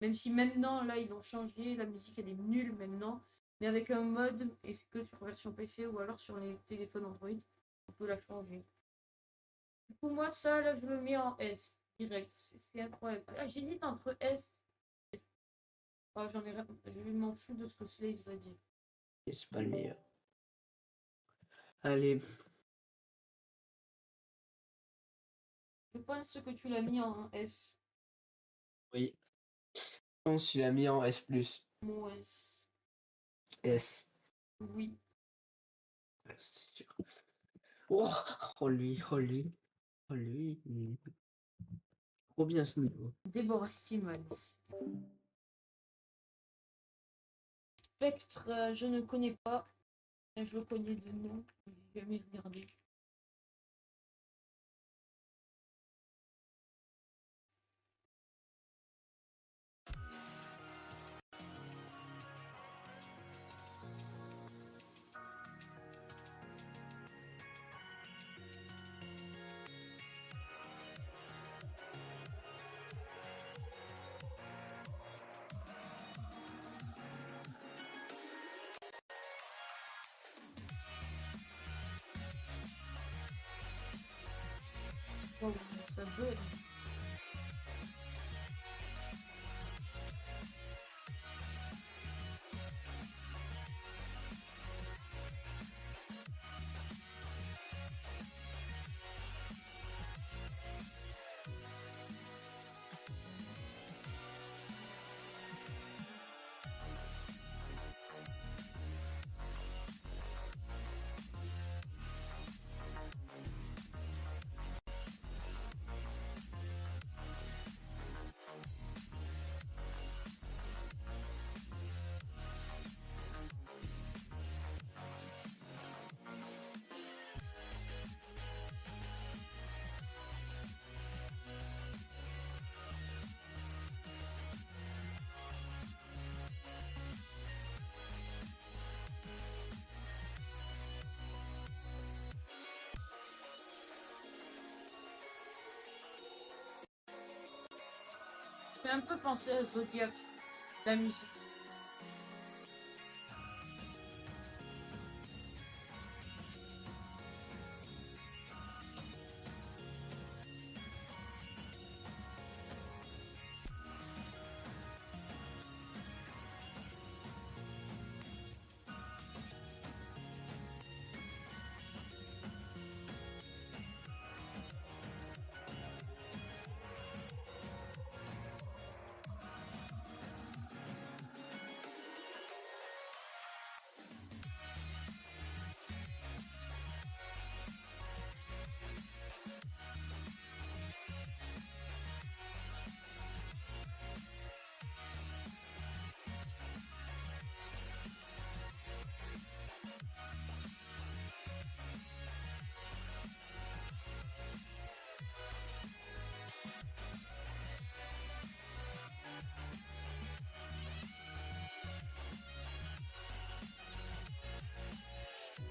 même si maintenant, là, ils l'ont changé, la musique, elle est nulle maintenant, mais avec un mode, et c'est que sur version PC ou alors sur les téléphones Android, on peut la changer. Du coup, moi, ça, là, je le mets en S, direct. C'est incroyable. Ah, j'hésite entre S et... Ah, je m'en fous de ce que Slaze va dire. Et c'est pas le meilleur. Allez. Je pense que tu l'as mis en S. Oui. Je pense qu'il a mis en S+. Moins. S. Oui. Ouais, c'est sûr. Oh, oh lui, oh lui, oh lui. Trop bien ce niveau. Deborah Stevens. Spectre, je ne connais pas. Je le connais de nom. Je vais jamais regardé. Oh, ça bug. fait un peu penser à Zodiac, la musique.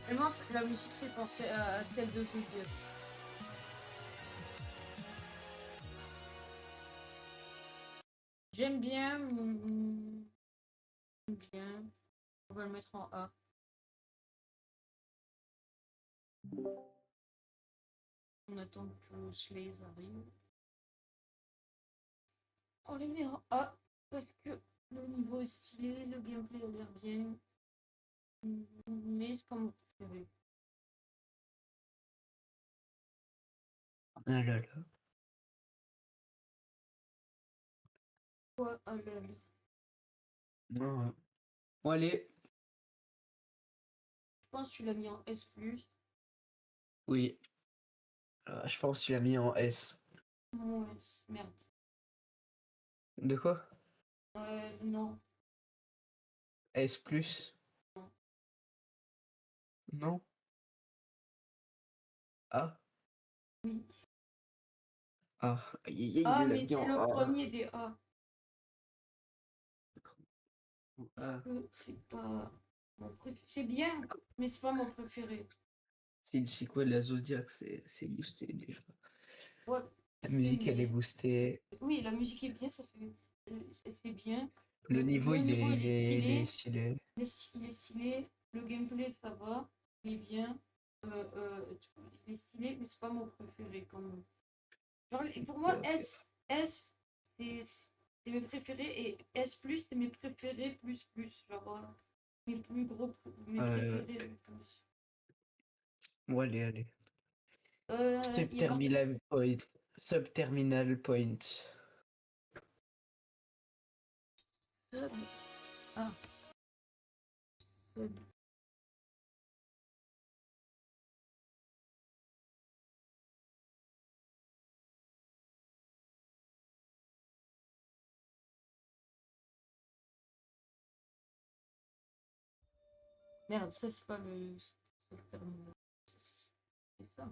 Vraiment, la musique fait penser à celle de Zodiac. J'aime bien. J'aime bien. On va le mettre en A. On attend que Slays arrive. On les met en A parce que le niveau est stylé, le gameplay a l'air bien. Mais c'est pas mon préféré. Ah là là. Ouais, ah là là. Ouais. Bon, allez. Je pense que tu l'as mis en S+. Oui. Je pense que tu l'as mis en S. Ouais, merde. De quoi? Non. S plus? Non. Non? A? Oui. Ah, il Ah, l'a mais mis c'est en le A. premier des A. Parce Ah. que c'est pas mon préféré. C'est bien, mais c'est pas mon préféré. C'est quoi la Zodiac? C'est boosté déjà. Ouais, La c'est musique, elle est mais... boostée. Oui, la musique est bien, ça fait... C'est bien. Le niveau, Le niveau, il est il est stylé. stylé. Il est stylé. Le gameplay, ça va. Il est bien. Il est stylé, mais c'est pas mon préféré quand même. Genre, et pour moi, Ok. c'est mes préférés et S+, c'est mes préférés plus. Genre, mes plus gros, mes Euh, préférés plus. Bon, allez, allez. Il y a marqué Subterminal point. Subterminal point. sub. Ah, sub. Merde, ça c'est pas le terminal. C'est ça.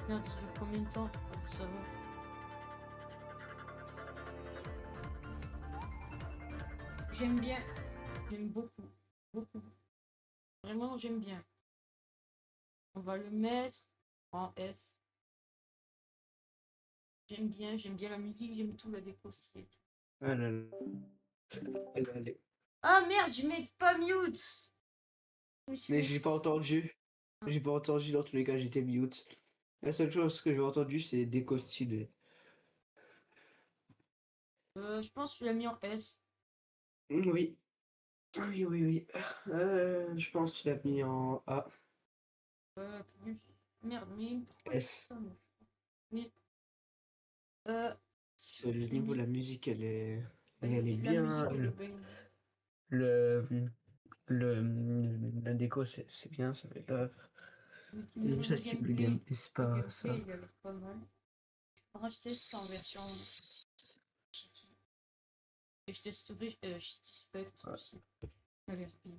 Merde, ça dure combien de temps? Ça va. J'aime bien. J'aime beaucoup. Beaucoup. Vraiment, j'aime bien. On va le mettre en S. J'aime bien la musique, j'aime tout, la déco stylée. Ah là là. Allez, allez. Ah merde, je mets pas mute. Mais j'ai pas entendu. J'ai pas entendu, dans tous les cas, j'étais mute. La seule chose que j'ai entendu, c'est déco stylé. Je pense que tu l'as mis en S. Oui. Oui, oui, oui. Je pense qu'il a mis en A. Plus. Merde, mais pourquoi S. ça marche pas? Oui. Euh, Le niveau de la musique, elle est la bien. musique et le bang. Le, la déco, c'est bien, ça fait grave. Le Ça, c'est le gameplay, gameplay, c'est pas ça. il a l'air pas mal. Moi, je teste en version Shitty. Et je testerai Shitty Spectre Ouais. aussi. Il a l'air bien.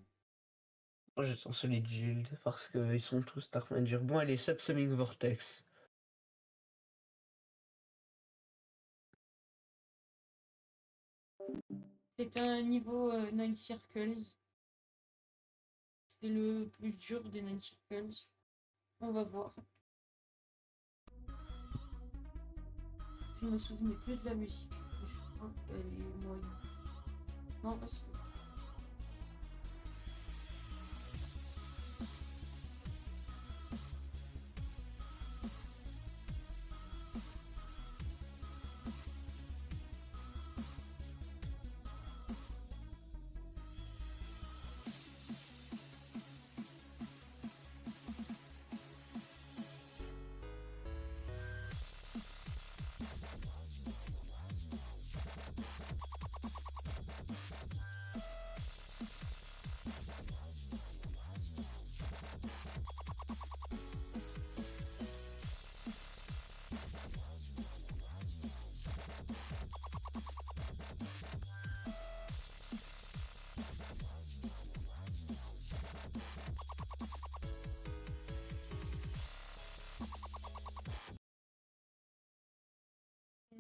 Moi, j'attends celui de Guild parce qu'ils sont tous Dark Ranger. Bon, allez, Subsuming Vortex. C'est un niveau Nine Circles. C'est le plus dur des Nine Circles. On va voir. Je me souvenais plus de la musique. Je crois qu'elle est moyenne. Non, parce que...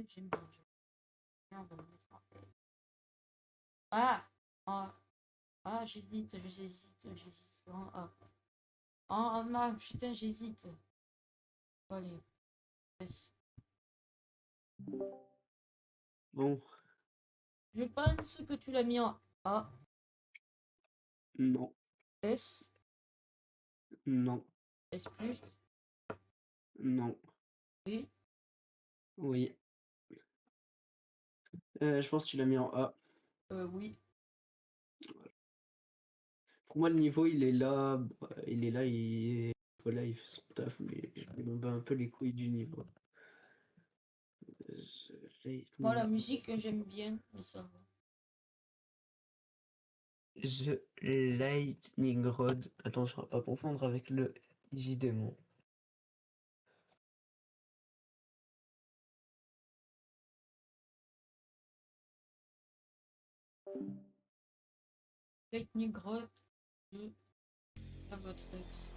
J'aime bien. On va le mettre en fait. Ah! Ah, ah j'hésite. Ah, ah non, putain, j'hésite. Allez, S. Bon, Je pense que tu l'as mis en A, non, S, non, S+, non, B. oui. Je pense que tu l'as mis en A. Oui. Pour moi, le niveau, il est là. Il est là, voilà, il fait son taf, mais je me bats un peu les couilles du niveau. Moi, la musique, j'aime bien, mais ça va. The Lightning Rod. Attention à pas confondre avec le Easy Demon. Lightning Rod et Sabotrax.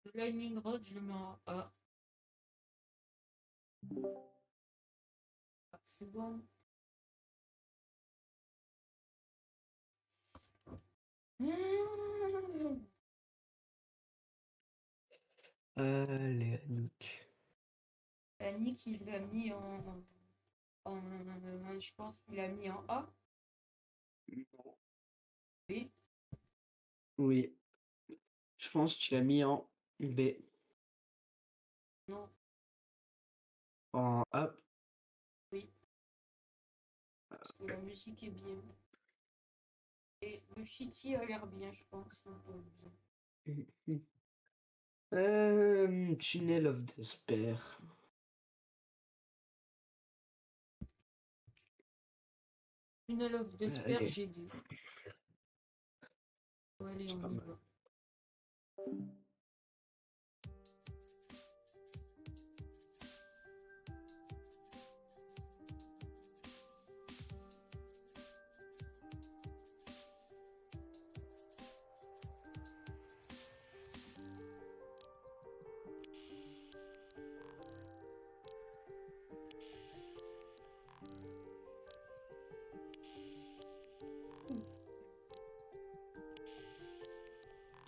Le Lightning Rod, je le mets en A. Ah, c'est bon. Allez, Annick. Annick, il l'a mis je pense qu'il l'a mis en A. B. Oui. Je pense que tu l'as mis en B. Non. En A. Oui. Parce que la musique est bien. Et le Shitty a l'air bien, je pense. Un peu bien. Tunnel of Despair. Tunnel of Despair, Allez. GD. Allez, C'est on pas y mal. va.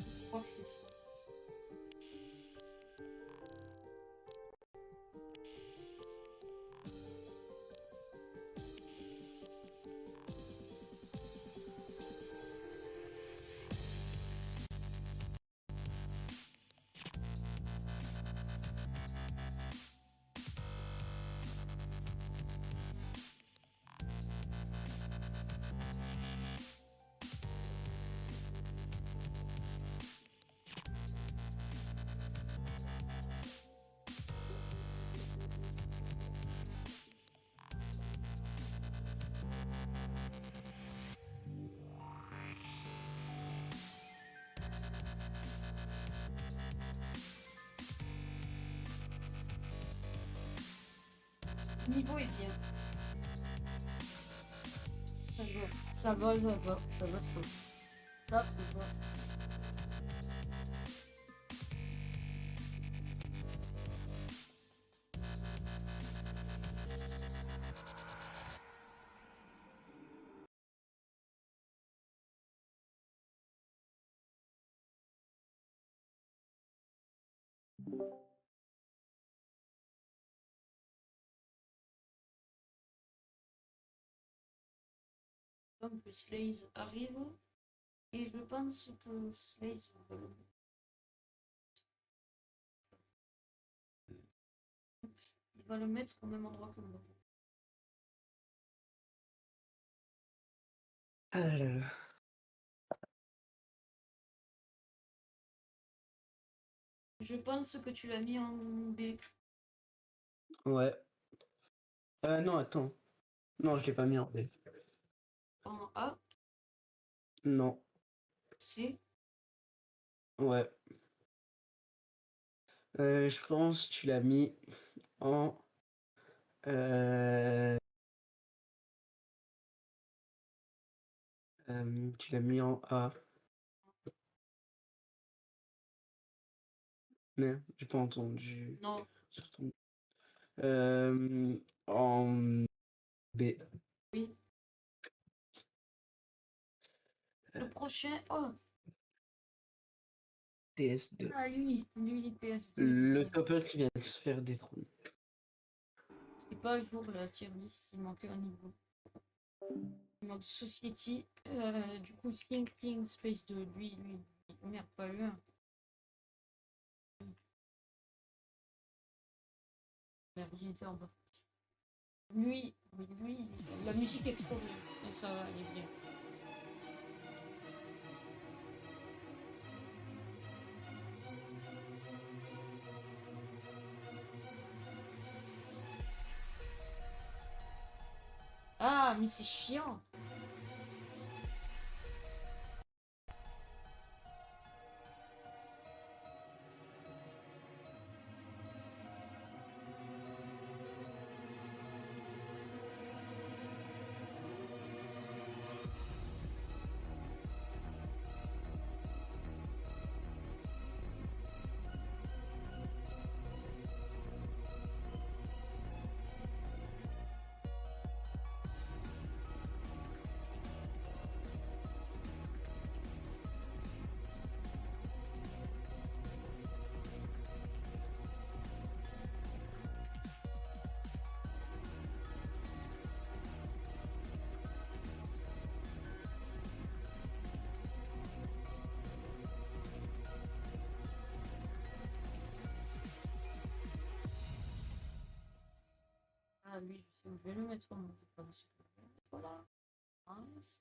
Je crois que c'est ça. Le niveau est bien. Ça va, ça va, ça va, ça va, ça va. Ça va. Donc Slaze arrive et je pense que Slaze va le mettre au même endroit que moi. Ah là là. Je pense que tu l'as mis en B. Ouais. Non, attends. Non, je l'ai pas mis en B. En A, Non. C. Ouais. Je pense que tu l'as mis en... tu l'as mis en A. Non, j'ai pas entendu. Non, En B. oui. Le prochain, oh, TS2. ah lui, TS2, il est Le bien. topper qui vient de se faire détrôner. C'est pas à jour la tier 10, il manque un niveau. Il manque Society, du coup Thinking Space 2, lui, merde, pas lui. Merde, il était en bas. Lui, la musique est trop bien, et ça va, elle est bien. Ah, mais c'est chiant. je vais le mettre en mode. Voilà. Nice.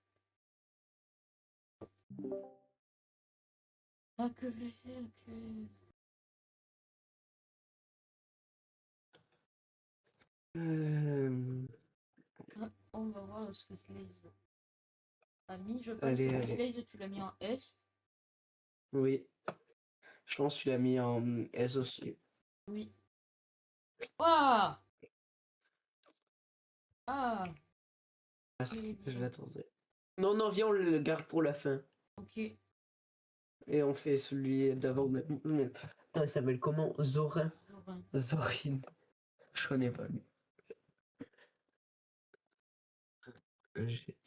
Ah, que vais-je que... Ah, on va voir ce que Slaze a mis. Je pense Allez, que allez. Slaze, tu l'as mis en S. Oui. Je pense que tu l'as mis en S aussi. Oui. Ah! Ah! Ah, Ok, je bien. l'attendais. Non, non, viens, on le garde pour la fin. Ok. Et on fait celui d'avant. Attends, il s'appelle comment? Zorin. Laurent. Zorin. Je connais pas lui. J'ai-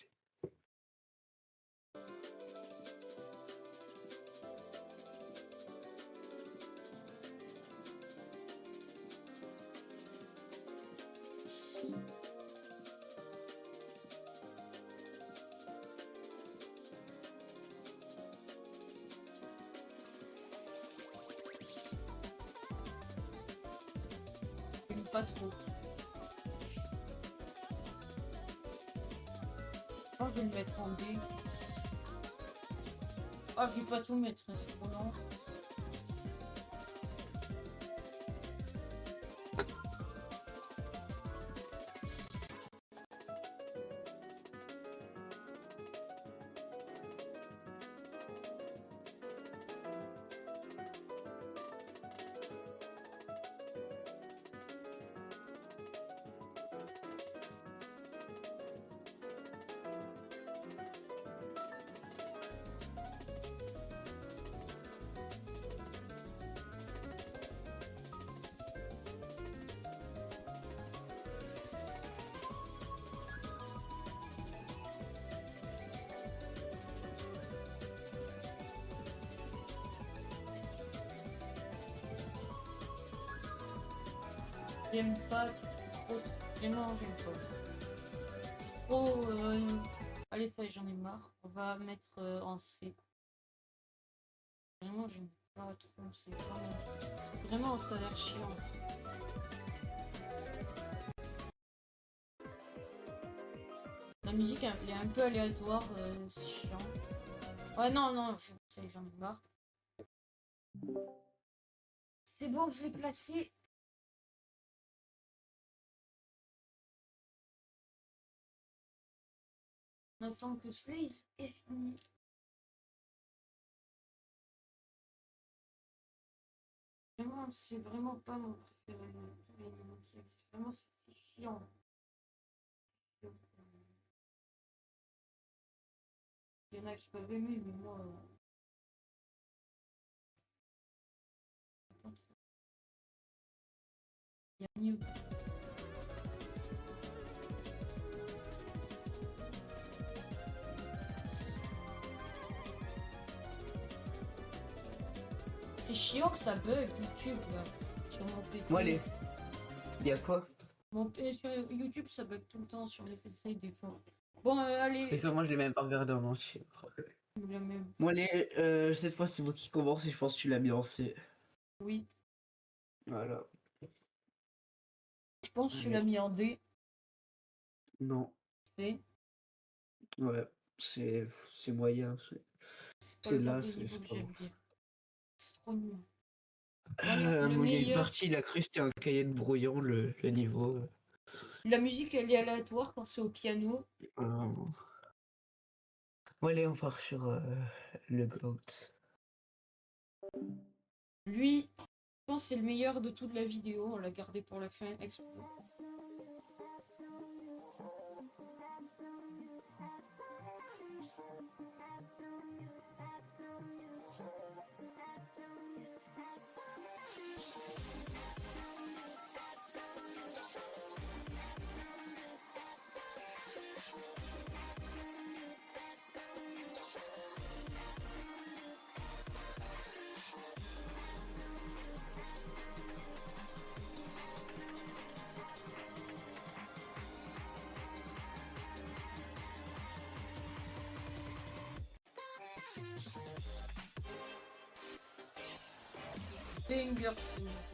J'aime pas trop. Oh, je vais le mettre en D. Ah, je vais pas tout mettre, c'est trop lent. J'aime pas trop. Vraiment, j'aime pas. Oh, allez, ça, j'en ai marre. On va mettre en C. Vraiment, j'aime pas trop. C'est vraiment, ça a l'air chiant. La musique, elle est un peu aléatoire. C'est chiant. Ouais, non, non, ça, j'en ai marre. C'est bon, je l'ai placé. On attend que Slaze est fini. Vraiment, c'est vraiment pas mon préféré. C'est vraiment c'est chiant. Il y en a qui peuvent aimer, mais moi. Il y a mieux. C'est chiant que ça bug YouTube là, sur mon PC. Bon, allez. Il y a quoi? Sur YouTube ça bug tout le temps sur les PC des fois. Bon, allez. C'est que moi, je l'ai même pas regardé en entier. La même. Bon, allez, cette fois, c'est moi qui commence et je pense que tu l'as mis en C. Oui. Voilà. Je pense que tu Allez. l'as mis en D. Non. C. Ouais. C'est moyen. C'est pas C'est le genre là, de c'est niveau que pas j'aime bon. bien. C'est trop nul. Voilà, le Il y a une meilleur. partie, il a cru que c'était un cahier de brouillon, le niveau. La musique elle est aléatoire quand c'est au piano. Bon, allez, on part sur le GOAT. Lui, je pense que c'est le meilleur de toute la vidéo. On l'a gardé pour la fin.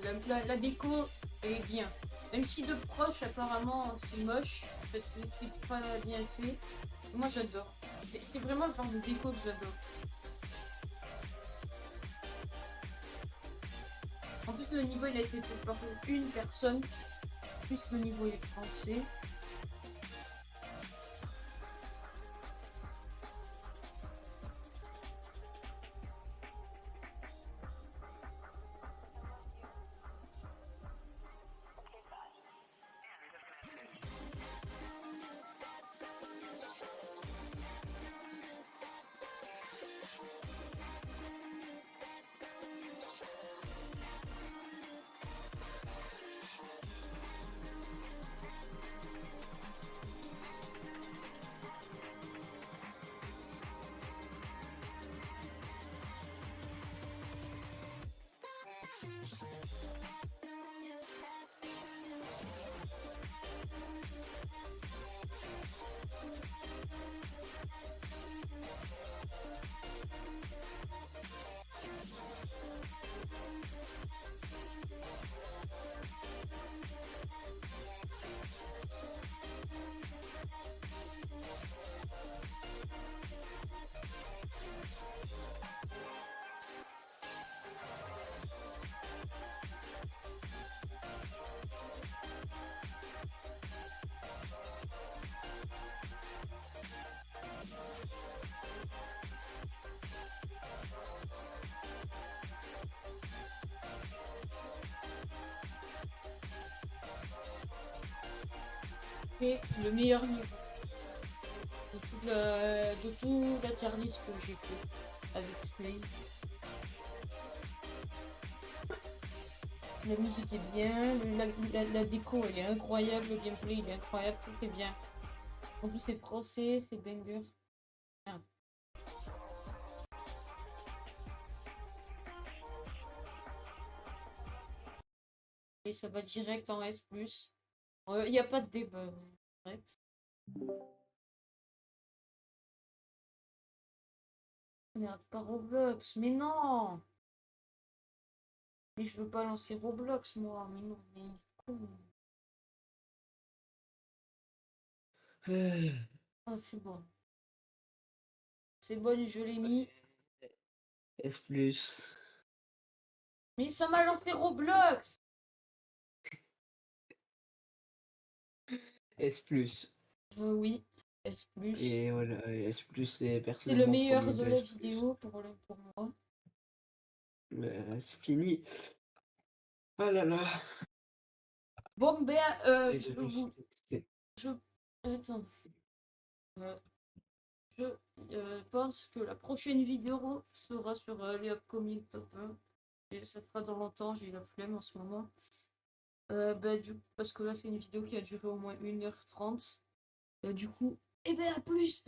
Banger, la déco est bien. Même si de proche, apparemment, c'est moche, parce que c'est pas bien fait. Moi, j'adore. C'est vraiment le genre de déco que j'adore. En plus, le niveau, il a été fait par une personne. Plus le niveau est français. Et le meilleur niveau de toute la tier list que j'ai fait avec Splaze. La musique est bien, la déco elle est incroyable, le gameplay il est incroyable, tout est bien. En plus c'est français, c'est banger. Ah. Et ça va direct en S+. Il n'y a pas de débat. Direct. Merde, pas Roblox, mais non! Mais je veux pas lancer Roblox moi, mais non, mais il est con. Ah, c'est bon. C'est bon, je l'ai mis. S+. Mais ça m'a lancé Roblox! S+. Oui, S+. Et voilà, S+, c'est C'est personnellement le meilleur premier de de la S+. vidéo pour moi. C'est fini. Oh là là. Bon, ben, C'est- Attends. Je pense que la prochaine vidéo sera sur les upcoming top 1. Et ça sera dans longtemps, j'ai la flemme en ce moment. Parce que là, c'est une vidéo qui a duré au moins 1h30. Du coup, et ben à plus!